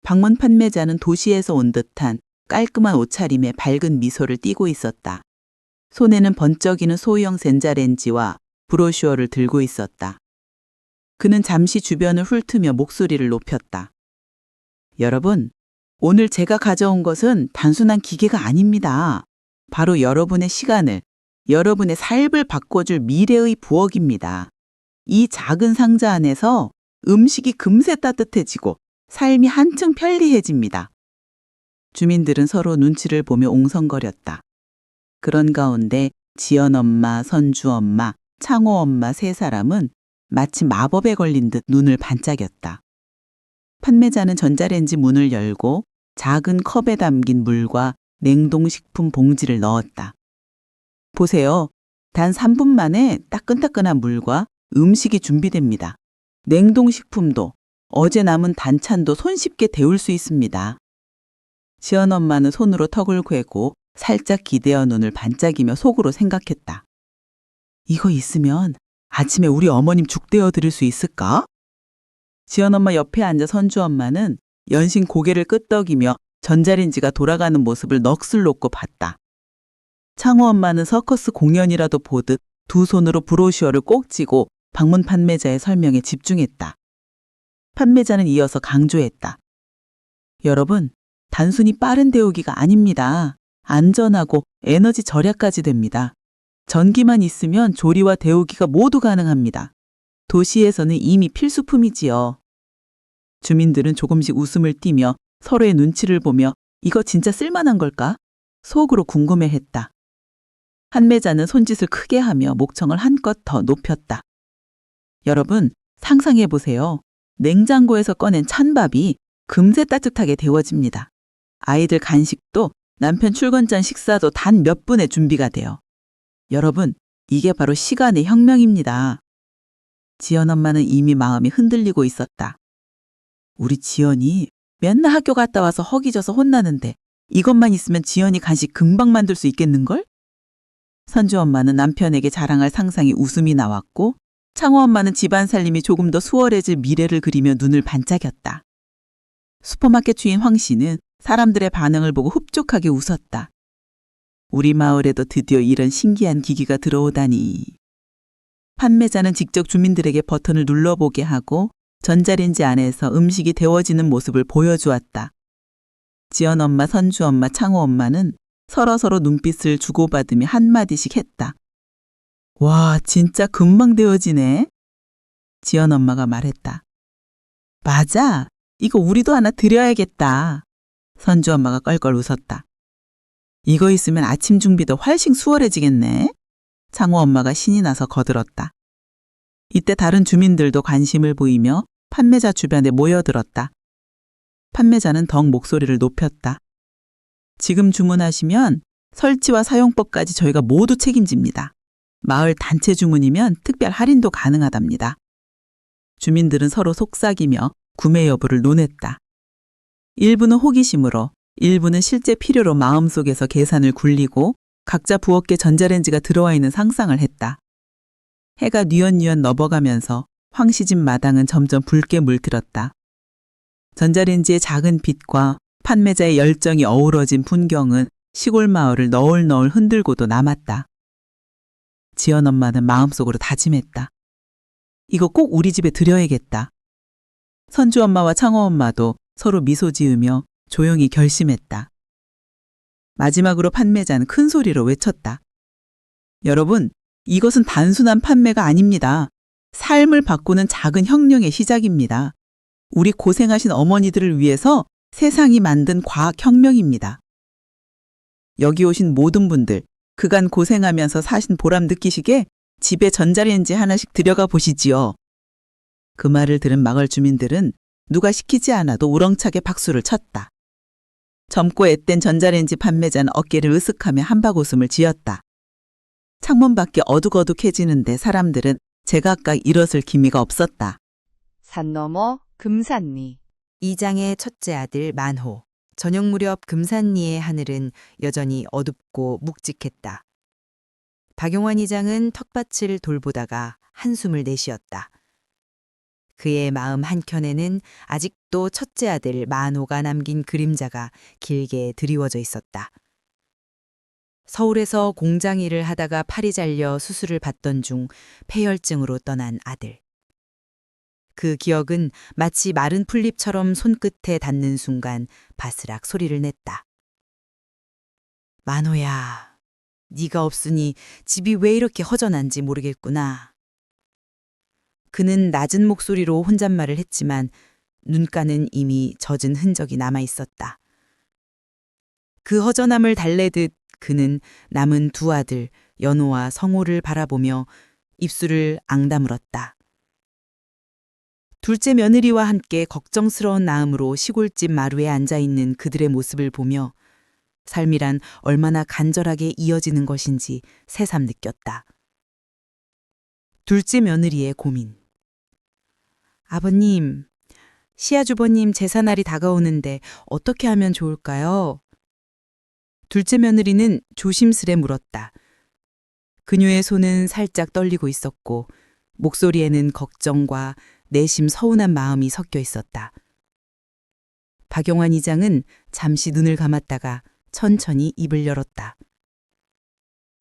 방문 판매자는 도시에서 온 듯한 깔끔한 옷차림에 밝은 미소를 띠고 있었다. 손에는 번쩍이는 소형 전자레인지와 브로슈어를 들고 있었다. 그는 잠시 주변을 훑으며 목소리를 높였다. 여러분, 오늘 제가 가져온 것은 단순한 기계가 아닙니다. 바로 여러분의 시간을, 여러분의 삶을 바꿔줄 미래의 부엌입니다. 이 작은 상자 안에서 음식이 금세 따뜻해지고 삶이 한층 편리해집니다. 주민들은 서로 눈치를 보며 옹성거렸다. 그런 가운데 지연 엄마, 선주 엄마, 창호 엄마 세 사람은 마치 마법에 걸린 듯 눈을 반짝였다. 판매자는 전자레인지 문을 열고 작은 컵에 담긴 물과 냉동식품 봉지를 넣었다. 보세요. 단 3분 만에 따끈따끈한 물과 음식이 준비됩니다. 냉동식품도 어제 남은 반찬도 손쉽게 데울 수 있습니다. 지연 엄마는 손으로 턱을 괴고 살짝 기대어 눈을 반짝이며 속으로 생각했다. 이거 있으면 아침에 우리 어머님 죽 데워 드릴 수 있을까? 지연 엄마 옆에 앉아 선주 엄마는 연신 고개를 끄덕이며 전자레인지가 돌아가는 모습을 넋을 놓고 봤다. 창호 엄마는 서커스 공연이라도 보듯 두 손으로 브로셔를 꼭 쥐고 방문 판매자의 설명에 집중했다. 판매자는 이어서 강조했다. 여러분, 단순히 빠른 데우기가 아닙니다. 안전하고 에너지 절약까지 됩니다. 전기만 있으면 조리와 데우기가 모두 가능합니다. 도시에서는 이미 필수품이지요. 주민들은 조금씩 웃음을 띠며 서로의 눈치를 보며 이거 진짜 쓸만한 걸까? 속으로 궁금해했다. 판매자는 손짓을 크게 하며 목청을 한껏 더 높였다. 여러분, 상상해 보세요. 냉장고에서 꺼낸 찬밥이 금세 따뜻하게 데워집니다. 아이들 간식도 남편 출근 전 식사도 단 몇 분에 준비가 돼요. 여러분, 이게 바로 시간의 혁명입니다. 지연 엄마는 이미 마음이 흔들리고 있었다. 우리 지연이 맨날 학교 갔다 와서 허기져서 혼나는데 이것만 있으면 지연이 간식 금방 만들 수 있겠는걸? 선주 엄마는 남편에게 자랑할 상상이 웃음이 나왔고 창호 엄마는 집안 살림이 조금 더 수월해질 미래를 그리며 눈을 반짝였다. 슈퍼마켓 주인 황 씨는 사람들의 반응을 보고 흡족하게 웃었다. 우리 마을에도 드디어 이런 신기한 기기가 들어오다니. 판매자는 직접 주민들에게 버튼을 눌러보게 하고 전자레인지 안에서 음식이 데워지는 모습을 보여주었다. 지연 엄마, 선주 엄마, 창호 엄마는 서로서로 눈빛을 주고받으며 한마디씩 했다. 와, 진짜 금방 데워지네. 지연 엄마가 말했다. 맞아. 이거 우리도 하나 드려야겠다. 선주 엄마가 껄껄 웃었다. 이거 있으면 아침 준비도 훨씬 수월해지겠네. 창호 엄마가 신이 나서 거들었다. 이때 다른 주민들도 관심을 보이며 판매자 주변에 모여들었다. 판매자는 덩 목소리를 높였다. 지금 주문하시면 설치와 사용법까지 저희가 모두 책임집니다. 마을 단체 주문이면 특별 할인도 가능하답니다. 주민들은 서로 속삭이며 구매 여부를 논했다. 일부는 호기심으로, 일부는 실제 필요로 마음속에서 계산을 굴리고 각자 부엌에 전자레인지가 들어와 있는 상상을 했다. 해가 뉘엿뉘엿 넘어가면서 황씨 집 마당은 점점 붉게 물들었다. 전자레인지의 작은 빛과 판매자의 열정이 어우러진 풍경은 시골 마을을 너울너울 흔들고도 남았다. 지연 엄마는 마음속으로 다짐했다. 이거 꼭 우리 집에 드려야겠다. 선주 엄마와 창호 엄마도 서로 미소 지으며 조용히 결심했다. 마지막으로 판매자는 큰 소리로 외쳤다. 여러분, 이것은 단순한 판매가 아닙니다. 삶을 바꾸는 작은 혁명의 시작입니다. 우리 고생하신 어머니들을 위해서 세상이 만든 과학혁명입니다. 여기 오신 모든 분들, 그간 고생하면서 사신 보람 느끼시게 집에 전자레인지 하나씩 들여가 보시지요. 그 말을 들은 마을 주민들은 누가 시키지 않아도 우렁차게 박수를 쳤다. 젊고 앳된 전자레인지 판매자는 어깨를 으쓱하며 한박웃음을 지었다. 창문 밖이 어둑어둑해지는데 사람들은 제각각 일어설 기미가 없었다. 산 너머 금산리. 이장의 첫째 아들 만호. 저녁 무렵 금산리의 하늘은 여전히 어둡고 묵직했다. 박용환 이장은 텃밭을 돌보다가 한숨을 내쉬었다. 그의 마음 한켠에는 아직도 첫째 아들 만호가 남긴 그림자가 길게 드리워져 있었다. 서울에서 공장 일을 하다가 팔이 잘려 수술을 받던 중 폐혈증으로 떠난 아들. 그 기억은 마치 마른 풀잎처럼 손끝에 닿는 순간 바스락 소리를 냈다. 만호야, 네가 없으니 집이 왜 이렇게 허전한지 모르겠구나. 그는 낮은 목소리로 혼잣말을 했지만 눈가는 이미 젖은 흔적이 남아 있었다. 그 허전함을 달래듯 그는 남은 두 아들 연호와 성호를 바라보며 입술을 앙다물었다. 둘째 며느리와 함께 걱정스러운 마음으로 시골집 마루에 앉아있는 그들의 모습을 보며 삶이란 얼마나 간절하게 이어지는 것인지 새삼 느꼈다. 둘째 며느리의 고민. 아버님, 시아주버님 제사날이 다가오는데 어떻게 하면 좋을까요? 둘째 며느리는 조심스레 물었다. 그녀의 손은 살짝 떨리고 있었고 목소리에는 걱정과 내심 서운한 마음이 섞여 있었다. 박영환 이장은 잠시 눈을 감았다가 천천히 입을 열었다.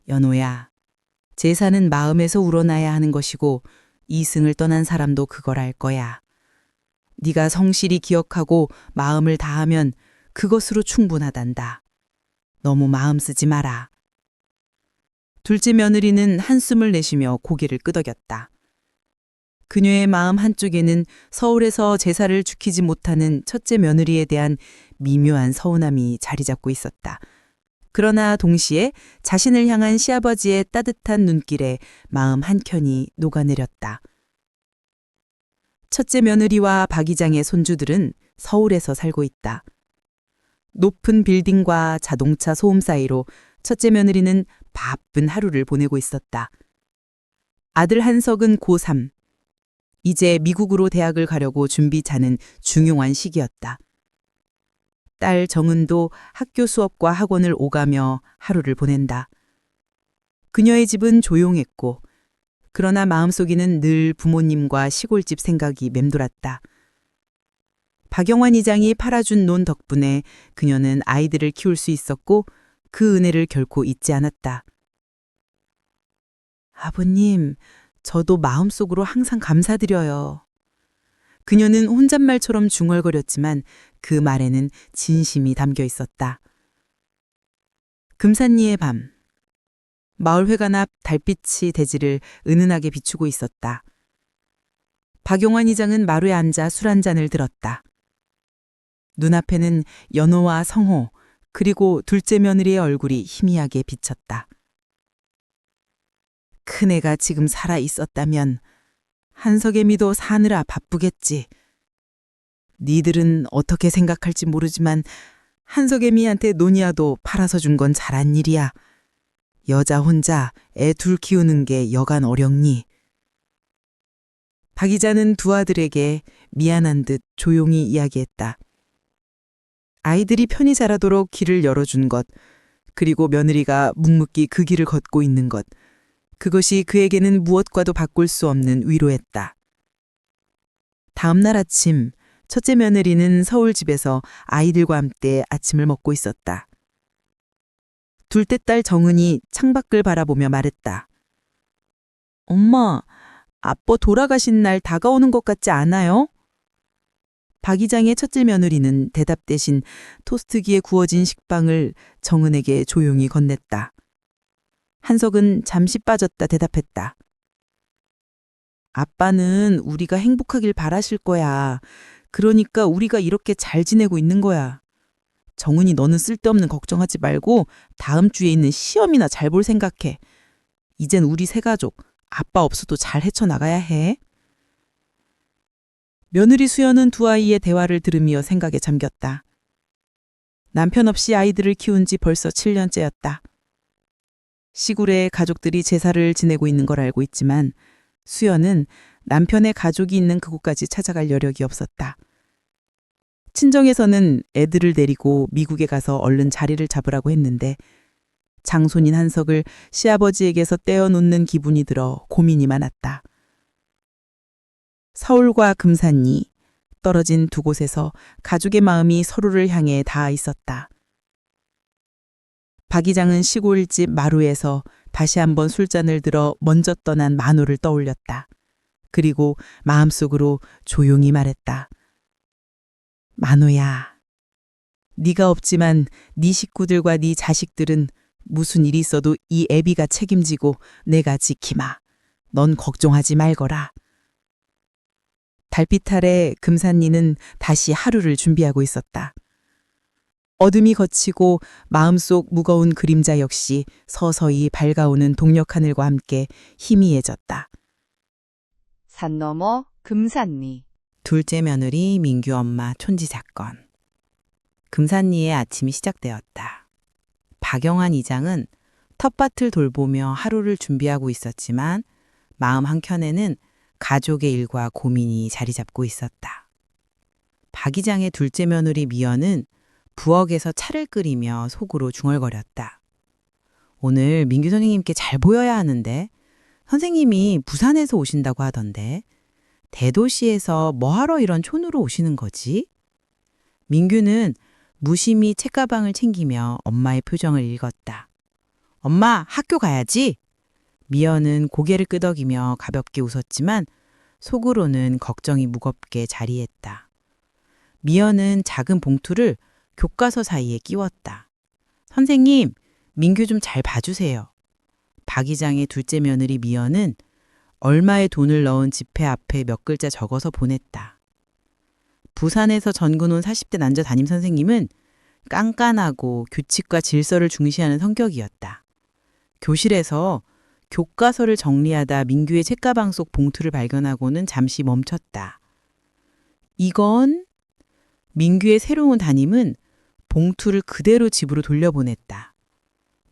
연호야, 제사는 마음에서 우러나야 하는 것이고 이승을 떠난 사람도 그걸 알 거야. 네가 성실히 기억하고 마음을 다하면 그것으로 충분하단다. 너무 마음 쓰지 마라. 둘째 며느리는 한숨을 내쉬며 고개를 끄덕였다. 그녀의 마음 한쪽에는 서울에서 제사를 지키지 못하는 첫째 며느리에 대한 미묘한 서운함이 자리 잡고 있었다. 그러나 동시에 자신을 향한 시아버지의 따뜻한 눈길에 마음 한켠이 녹아내렸다. 첫째 며느리와 박 이장의 손주들은 서울에서 살고 있다. 높은 빌딩과 자동차 소음 사이로 첫째 며느리는 바쁜 하루를 보내고 있었다. 아들 한석은 고3. 이제 미국으로 대학을 가려고 준비자는 중요한 시기였다. 딸 정은도 학교 수업과 학원을 오가며 하루를 보낸다. 그녀의 집은 조용했고 그러나 마음속에는 늘 부모님과 시골집 생각이 맴돌았다. 박영환 이장이 팔아준 논 덕분에 그녀는 아이들을 키울 수 있었고 그 은혜를 결코 잊지 않았다. 아버님, 저도 마음속으로 항상 감사드려요. 그녀는 혼잣말처럼 중얼거렸지만 그 말에는 진심이 담겨 있었다. 금산리의 밤. 마을회관 앞 달빛이 대지를 은은하게 비추고 있었다. 박용환 이장은 마루에 앉아 술 한 잔을 들었다. 눈앞에는 연호와 성호 그리고 둘째 며느리의 얼굴이 희미하게 비쳤다. 큰애가 지금 살아 있었다면 한석애미도 사느라 바쁘겠지. 니들은 어떻게 생각할지 모르지만 한석애미한테 노니아도 팔아서 준 건 잘한 일이야. 여자 혼자 애 둘 키우는 게 여간 어렵니. 박 기자는 두 아들에게 미안한 듯 조용히 이야기했다. 아이들이 편히 자라도록 길을 열어준 것, 그리고 며느리가 묵묵히 그 길을 걷고 있는 것, 그것이 그에게는 무엇과도 바꿀 수 없는 위로였다. 다음 날 아침, 첫째 며느리는 서울 집에서 아이들과 함께 아침을 먹고 있었다. 둘째 딸 정은이 창밖을 바라보며 말했다. 엄마, 아빠 돌아가신 날 다가오는 것 같지 않아요? 박 이장의 첫째 며느리는 대답 대신 토스트기에 구워진 식빵을 정은에게 조용히 건넸다. 한석은 잠시 빠졌다 대답했다. 아빠는 우리가 행복하길 바라실 거야. 그러니까 우리가 이렇게 잘 지내고 있는 거야. 정은이 너는 쓸데없는 걱정하지 말고 다음 주에 있는 시험이나 잘 볼 생각해. 이젠 우리 세 가족 아빠 없어도 잘 헤쳐나가야 해. 며느리 수연은 두 아이의 대화를 들으며 생각에 잠겼다. 남편 없이 아이들을 키운 지 벌써 7년째였다. 시골에 가족들이 제사를 지내고 있는 걸 알고 있지만 수연은 남편의 가족이 있는 그곳까지 찾아갈 여력이 없었다. 친정에서는 애들을 데리고 미국에 가서 얼른 자리를 잡으라고 했는데 장손인 한석을 시아버지에게서 떼어놓는 기분이 들어 고민이 많았다. 서울과 금산리, 떨어진 두 곳에서 가족의 마음이 서로를 향해 닿아 있었다. 박 이장은 시골집 마루에서 다시 한번 술잔을 들어 먼저 떠난 만호를 떠올렸다. 그리고 마음속으로 조용히 말했다. 만호야, 네가 없지만 네 식구들과 네 자식들은 무슨 일이 있어도 이 애비가 책임지고 내가 지키마. 넌 걱정하지 말거라. 달빛 아래 금산리는 다시 하루를 준비하고 있었다. 어둠이 걷히고 마음속 무거운 그림자 역시 서서히 밝아오는 동력 하늘과 함께 희미해졌다. 산 너머 금산리. 둘째 며느리 민규 엄마 촌지 사건. 금산리의 아침이 시작되었다. 박영환 이장은 텃밭을 돌보며 하루를 준비하고 있었지만 마음 한켠에는 가족의 일과 고민이 자리 잡고 있었다. 박 이장의 둘째 며느리 미연은 부엌에서 차를 끓이며 속으로 중얼거렸다. 오늘 민규 선생님께 잘 보여야 하는데 선생님이 부산에서 오신다고 하던데 대도시에서 뭐하러 이런 촌으로 오시는 거지? 민규는 무심히 책가방을 챙기며 엄마의 표정을 읽었다. 엄마, 학교 가야지. 미연은 고개를 끄덕이며 가볍게 웃었지만 속으로는 걱정이 무겁게 자리했다. 미연은 작은 봉투를 교과서 사이에 끼웠다. 선생님, 민규 좀 잘 봐주세요. 박 이장의 둘째 며느리 미연은 얼마의 돈을 넣은 지폐 앞에 몇 글자 적어서 보냈다. 부산에서 전군 온 40대 남자 담임 선생님은 깐깐하고 규칙과 질서를 중시하는 성격이었다. 교실에서 교과서를 정리하다 민규의 책가방 속 봉투를 발견하고는 잠시 멈췄다. 이건? 민규의 새로운 담임은 봉투를 그대로 집으로 돌려보냈다.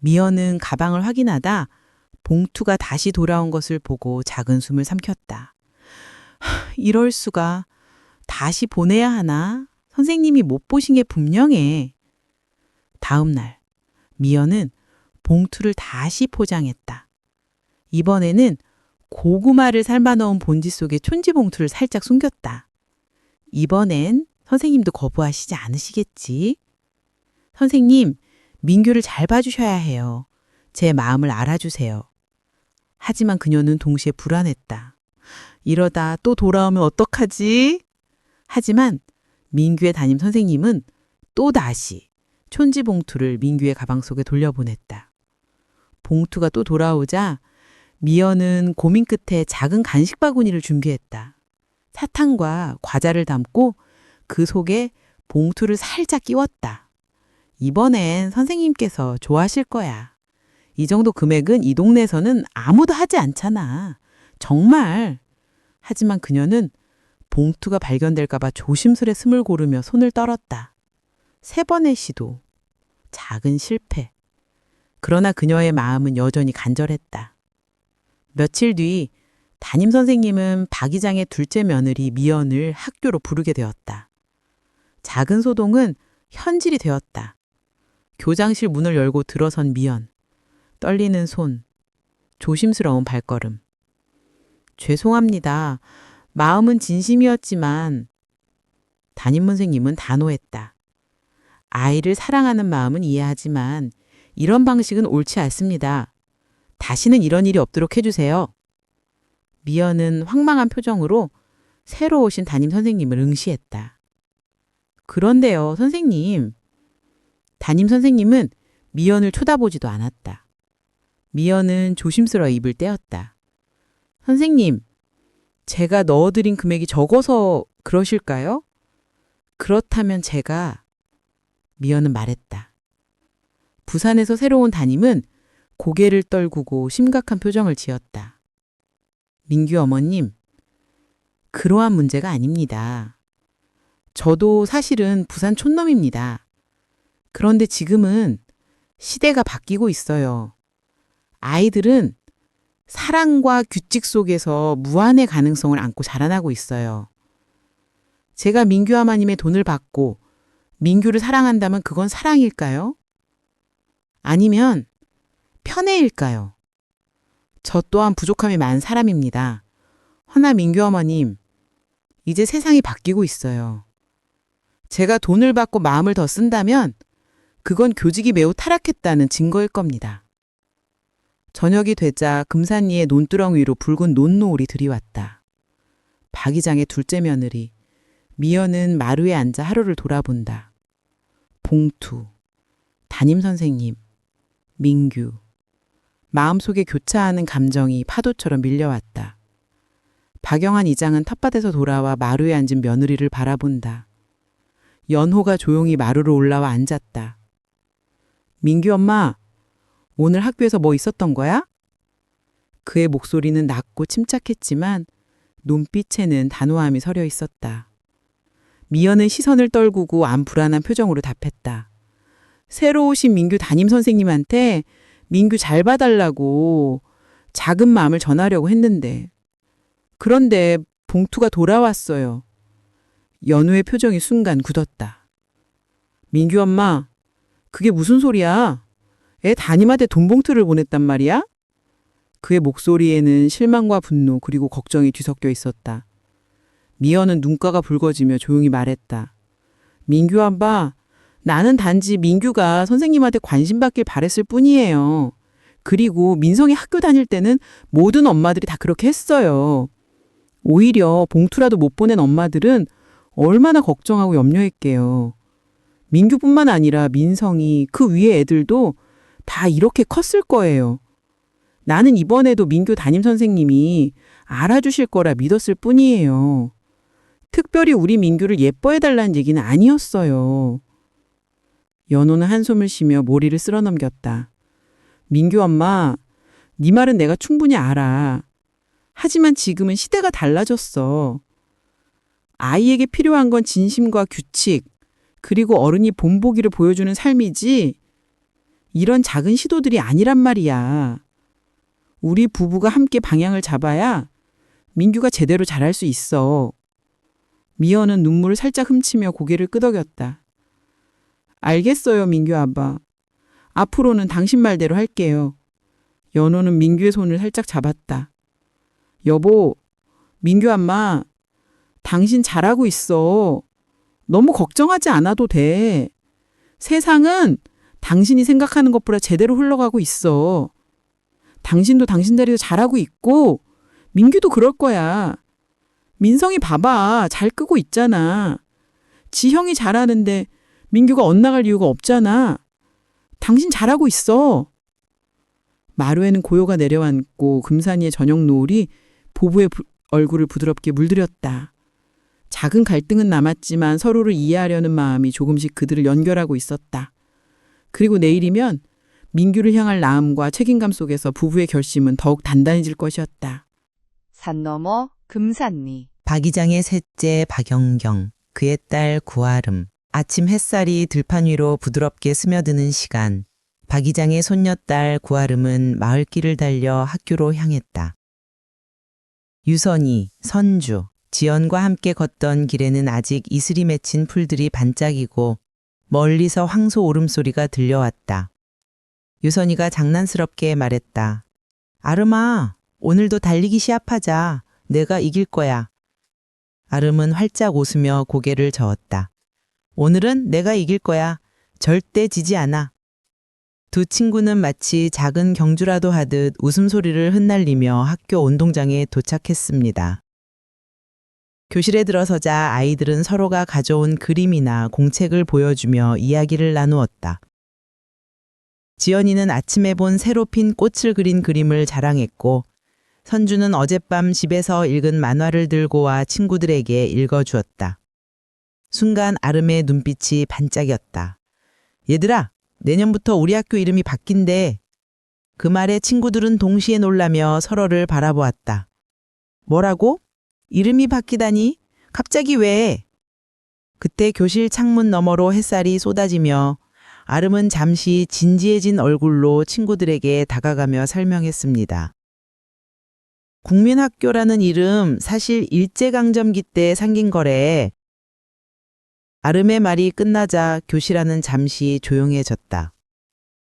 미연은 가방을 확인하다 봉투가 다시 돌아온 것을 보고 작은 숨을 삼켰다. 이럴 수가. 다시 보내야 하나? 선생님이 못 보신 게 분명해. 다음 날, 미연은 봉투를 다시 포장했다. 이번에는 고구마를 삶아 넣은 본지 속에 촌지 봉투를 살짝 숨겼다. 이번엔 선생님도 거부하시지 않으시겠지? 선생님, 민규를 잘 봐주셔야 해요. 제 마음을 알아주세요. 하지만 그녀는 동시에 불안했다. 이러다 또 돌아오면 어떡하지? 하지만 민규의 담임 선생님은 또다시 촌지 봉투를 민규의 가방 속에 돌려보냈다. 봉투가 또 돌아오자 미연은 고민 끝에 작은 간식 바구니를 준비했다. 사탕과 과자를 담고 그 속에 봉투를 살짝 끼웠다. 이번엔 선생님께서 좋아하실 거야. 이 정도 금액은 이 동네에서는 아무도 하지 않잖아. 정말. 하지만 그녀는 봉투가 발견될까봐 조심스레 숨을 고르며 손을 떨었다. 3번의 시도. 작은 실패. 그러나 그녀의 마음은 여전히 간절했다. 며칠 뒤 담임 선생님은 박 이장의 둘째 며느리 미연을 학교로 부르게 되었다. 작은 소동은 현질이 되었다. 교장실 문을 열고 들어선 미연. 떨리는 손, 조심스러운 발걸음. 죄송합니다. 마음은 진심이었지만 담임 선생님은 단호했다. 아이를 사랑하는 마음은 이해하지만 이런 방식은 옳지 않습니다. 다시는 이런 일이 없도록 해주세요. 미연은 황망한 표정으로 새로 오신 담임 선생님을 응시했다. 그런데요, 선생님. 담임 선생님은 미연을 쳐다보지도 않았다. 미연은 조심스러워 입을 떼었다. 선생님, 제가 넣어드린 금액이 적어서 그러실까요? 그렇다면 제가... 미연은 말했다. 부산에서 새로 온 담임은 고개를 떨구고 심각한 표정을 지었다. 민규 어머님, 그러한 문제가 아닙니다. 저도 사실은 부산 촌놈입니다. 그런데 지금은 시대가 바뀌고 있어요. 아이들은 사랑과 규칙 속에서 무한의 가능성을 안고 자라나고 있어요. 제가 민규 아마님의 돈을 받고 민규를 사랑한다면 그건 사랑일까요? 아니면 편애일까요? 저 또한 부족함이 많은 사람입니다. 허나 민규 어머님, 이제 세상이 바뀌고 있어요. 제가 돈을 받고 마음을 더 쓴다면 그건 교직이 매우 타락했다는 증거일 겁니다. 저녁이 되자 금산리의 논두렁 위로 붉은 논노을이 들이왔다. 박 이장의 둘째 며느리 미연은 마루에 앉아 하루를 돌아본다. 봉투, 담임 선생님, 민규. 마음속에 교차하는 감정이 파도처럼 밀려왔다. 박영한 이장은 텃밭에서 돌아와 마루에 앉은 며느리를 바라본다. 연호가 조용히 마루로 올라와 앉았다. 민규 엄마, 오늘 학교에서 뭐 있었던 거야? 그의 목소리는 낮고 침착했지만 눈빛에는 단호함이 서려 있었다. 미연은 시선을 떨구고 안 불안한 표정으로 답했다. 새로 오신 민규 담임 선생님한테 민규 잘 봐달라고 작은 마음을 전하려고 했는데 그런데 봉투가 돌아왔어요. 연우의 표정이 순간 굳었다. 민규 엄마, 그게 무슨 소리야? 애 담임한테 돈 봉투를 보냈단 말이야? 그의 목소리에는 실망과 분노 그리고 걱정이 뒤섞여 있었다. 미연은 눈가가 붉어지며 조용히 말했다. 민규 아빠, 나는 단지 민규가 선생님한테 관심 받길 바랬을 뿐이에요. 그리고 민성이 학교 다닐 때는 모든 엄마들이 다 그렇게 했어요. 오히려 봉투라도 못 보낸 엄마들은 얼마나 걱정하고 염려했게요. 민규뿐만 아니라 민성이 그 위에 애들도 다 이렇게 컸을 거예요. 나는 이번에도 민규 담임 선생님이 알아주실 거라 믿었을 뿐이에요. 특별히 우리 민규를 예뻐해달라는 얘기는 아니었어요. 연호는 한숨을 쉬며 머리를 쓸어넘겼다. 민규 엄마, 네 말은 내가 충분히 알아. 하지만 지금은 시대가 달라졌어. 아이에게 필요한 건 진심과 규칙, 그리고 어른이 본보기를 보여주는 삶이지 이런 작은 시도들이 아니란 말이야. 우리 부부가 함께 방향을 잡아야 민규가 제대로 자랄 수 있어. 미연은 눈물을 살짝 훔치며 고개를 끄덕였다. 알겠어요, 민규 아빠. 앞으로는 당신 말대로 할게요. 연호는 민규의 손을 살짝 잡았다. 여보, 민규 엄마, 당신 잘하고 있어. 너무 걱정하지 않아도 돼. 세상은 당신이 생각하는 것보다 제대로 흘러가고 있어. 당신도 당신대로 잘하고 있고 민규도 그럴 거야. 민성이 봐봐. 잘 끄고 있잖아. 지형이 잘하는데 민규가 엇나갈 이유가 없잖아. 당신 잘하고 있어. 마루에는 고요가 내려앉고 금산이의 저녁 노을이 보부의 얼굴을 부드럽게 물들였다. 작은 갈등은 남았지만 서로를 이해하려는 마음이 조금씩 그들을 연결하고 있었다. 그리고 내일이면 민규를 향할 나음과 책임감 속에서 부부의 결심은 더욱 단단해질 것이었다. 산 너머 금산리. 박이장의 셋째 박영경, 그의 딸 구아름. 아침 햇살이 들판 위로 부드럽게 스며드는 시간, 박이장의 손녀딸 구아름은 마을길을 달려 학교로 향했다. 유선이, 선주, 지연과 함께 걷던 길에는 아직 이슬이 맺힌 풀들이 반짝이고 멀리서 황소 울음소리가 들려왔다. 유선이가 장난스럽게 말했다. 아름아, 오늘도 달리기 시합하자. 내가 이길 거야. 아름은 활짝 웃으며 고개를 저었다. 오늘은 내가 이길 거야. 절대 지지 않아. 두 친구는 마치 작은 경주라도 하듯 웃음소리를 흩날리며 학교 운동장에 도착했습니다. 교실에 들어서자 아이들은 서로가 가져온 그림이나 공책을 보여주며 이야기를 나누었다. 지연이는 아침에 본 새로 핀 꽃을 그린 그림을 자랑했고, 선주는 어젯밤 집에서 읽은 만화를 들고 와 친구들에게 읽어주었다. 순간 아름의 눈빛이 반짝였다. 얘들아, 내년부터 우리 학교 이름이 바뀐대. 그 말에 친구들은 동시에 놀라며 서로를 바라보았다. 뭐라고? 이름이 바뀌다니? 갑자기 왜? 그때 교실 창문 너머로 햇살이 쏟아지며 아름은 잠시 진지해진 얼굴로 친구들에게 다가가며 설명했습니다. 국민학교라는 이름 사실 일제강점기 때 생긴 거래. 아름의 말이 끝나자 교실 안은 잠시 조용해졌다.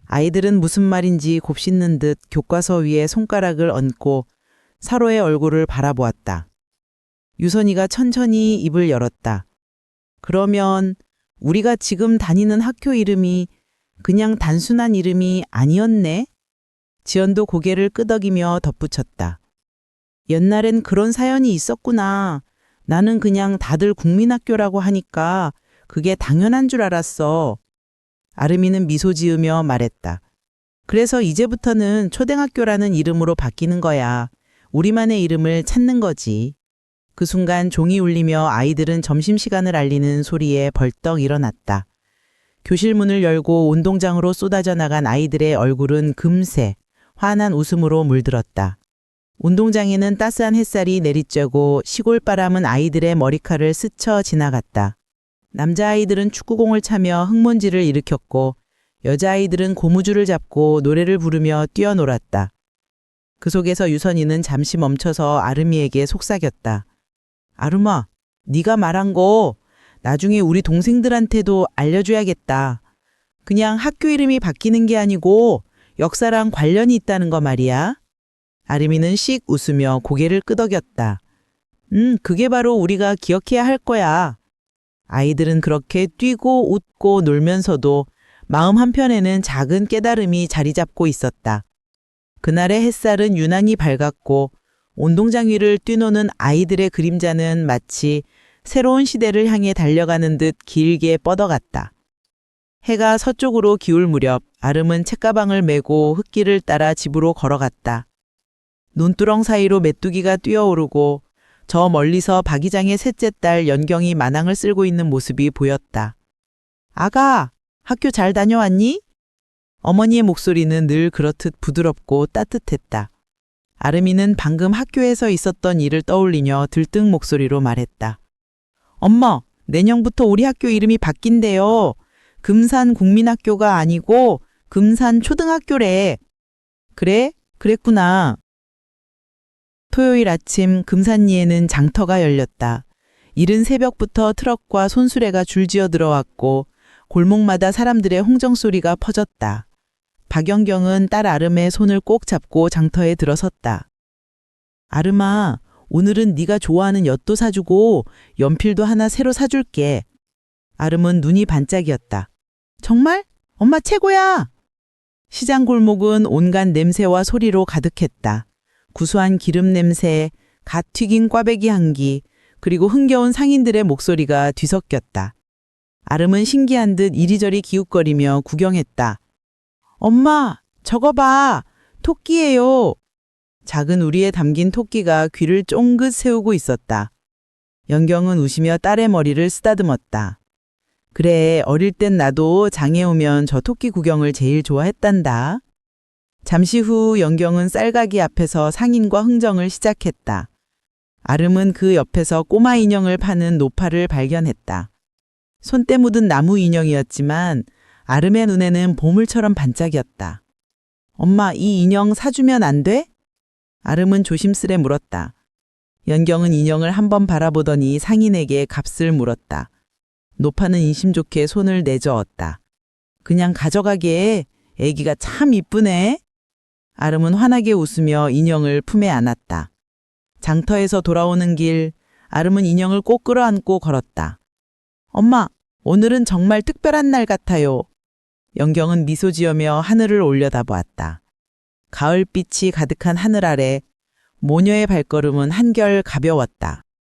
아이들은 무슨 말인지 곱씹는 듯 교과서 위에 손가락을 얹고 서로의 얼굴을 바라보았다. 유선이가 천천히 입을 열었다. 그러면 우리가 지금 다니는 학교 이름이 그냥 단순한 이름이 아니었네? 지연도 고개를 끄덕이며 덧붙였다. 옛날엔 그런 사연이 있었구나. 나는 그냥 다들 국민학교라고 하니까 그게 당연한 줄 알았어. 아름이는 미소 지으며 말했다. 그래서 이제부터는 초등학교라는 이름으로 바뀌는 거야. 우리만의 이름을 찾는 거지. 그 순간 종이 울리며 아이들은 점심시간을 알리는 소리에 벌떡 일어났다. 교실 문을 열고 운동장으로 쏟아져 나간 아이들의 얼굴은 금세 환한 웃음으로 물들었다. 운동장에는 따스한 햇살이 내리쬐고 시골 바람은 아이들의 머리칼을 스쳐 지나갔다. 남자아이들은 축구공을 차며 흙먼지를 일으켰고 여자아이들은 고무줄을 잡고 노래를 부르며 뛰어놀았다. 그 속에서 유선이는 잠시 멈춰서 아름이에게 속삭였다. 아름아, 네가 말한 거 나중에 우리 동생들한테도 알려줘야겠다. 그냥 학교 이름이 바뀌는 게 아니고 역사랑 관련이 있다는 거 말이야. 아름이는 씩 웃으며 고개를 끄덕였다. 그게 바로 우리가 기억해야 할 거야. 아이들은 그렇게 뛰고 웃고 놀면서도 마음 한편에는 작은 깨달음이 자리 잡고 있었다. 그날의 햇살은 유난히 밝았고 운동장 위를 뛰노는 아이들의 그림자는 마치 새로운 시대를 향해 달려가는 듯 길게 뻗어갔다. 해가 서쪽으로 기울 무렵 아름은 책가방을 메고 흙길을 따라 집으로 걸어갔다. 논두렁 사이로 메뚜기가 뛰어오르고 저 멀리서 박이장의 셋째 딸 연경이 마낭을 쓸고 있는 모습이 보였다. 아가, 학교 잘 다녀왔니? 어머니의 목소리는 늘 그렇듯 부드럽고 따뜻했다. 아름이는 방금 학교에서 있었던 일을 떠올리며 들뜬 목소리로 말했다. 엄마, 내년부터 우리 학교 이름이 바뀐대요. 금산 국민학교가 아니고 금산 초등학교래. 그래? 그랬구나. 토요일 아침 금산리에는 장터가 열렸다. 이른 새벽부터 트럭과 손수레가 줄지어 들어왔고 골목마다 사람들의 홍정소리가 퍼졌다. 박연경은 딸 아름의 손을 꼭 잡고 장터에 들어섰다. 아름아, 오늘은 네가 좋아하는 엿도 사주고 연필도 하나 새로 사줄게. 아름은 눈이 반짝이었다. 정말? 엄마 최고야! 시장 골목은 온갖 냄새와 소리로 가득했다. 구수한 기름 냄새, 갓 튀긴 꽈배기 향기, 그리고 흥겨운 상인들의 목소리가 뒤섞였다. 아름은 신기한 듯 이리저리 기웃거리며 구경했다. 엄마, 저거 봐! 토끼예요! 작은 우리에 담긴 토끼가 귀를 쫑긋 세우고 있었다. 연경은 웃으며 딸의 머리를 쓰다듬었다. 그래, 어릴 땐 나도 장에 오면 저 토끼 구경을 제일 좋아했단다. 잠시 후 연경은 쌀가게 앞에서 상인과 흥정을 시작했다. 아름은 그 옆에서 꼬마 인형을 파는 노파를 발견했다. 손때 묻은 나무 인형이었지만 아름의 눈에는 보물처럼 반짝였다. 엄마, 이 인형 사주면 안 돼? 아름은 조심스레 물었다. 연경은 인형을 한번 바라보더니 상인에게 값을 물었다. 노파는 인심 좋게 손을 내저었다. 그냥 가져가게. 애기가 참 이쁘네. 아름은 환하게 웃으며 인형을 품에 안았다. 장터에서 돌아오는 길, 아름은 인형을 꼭 끌어안고 걸었다. 엄마, 오늘은 정말 특별한 날 같아요. 연경은 미소 지으며 하늘을 올려다보았다. 가을빛이 가득한 하늘 아래 모녀의 발걸음은 한결 가벼웠다.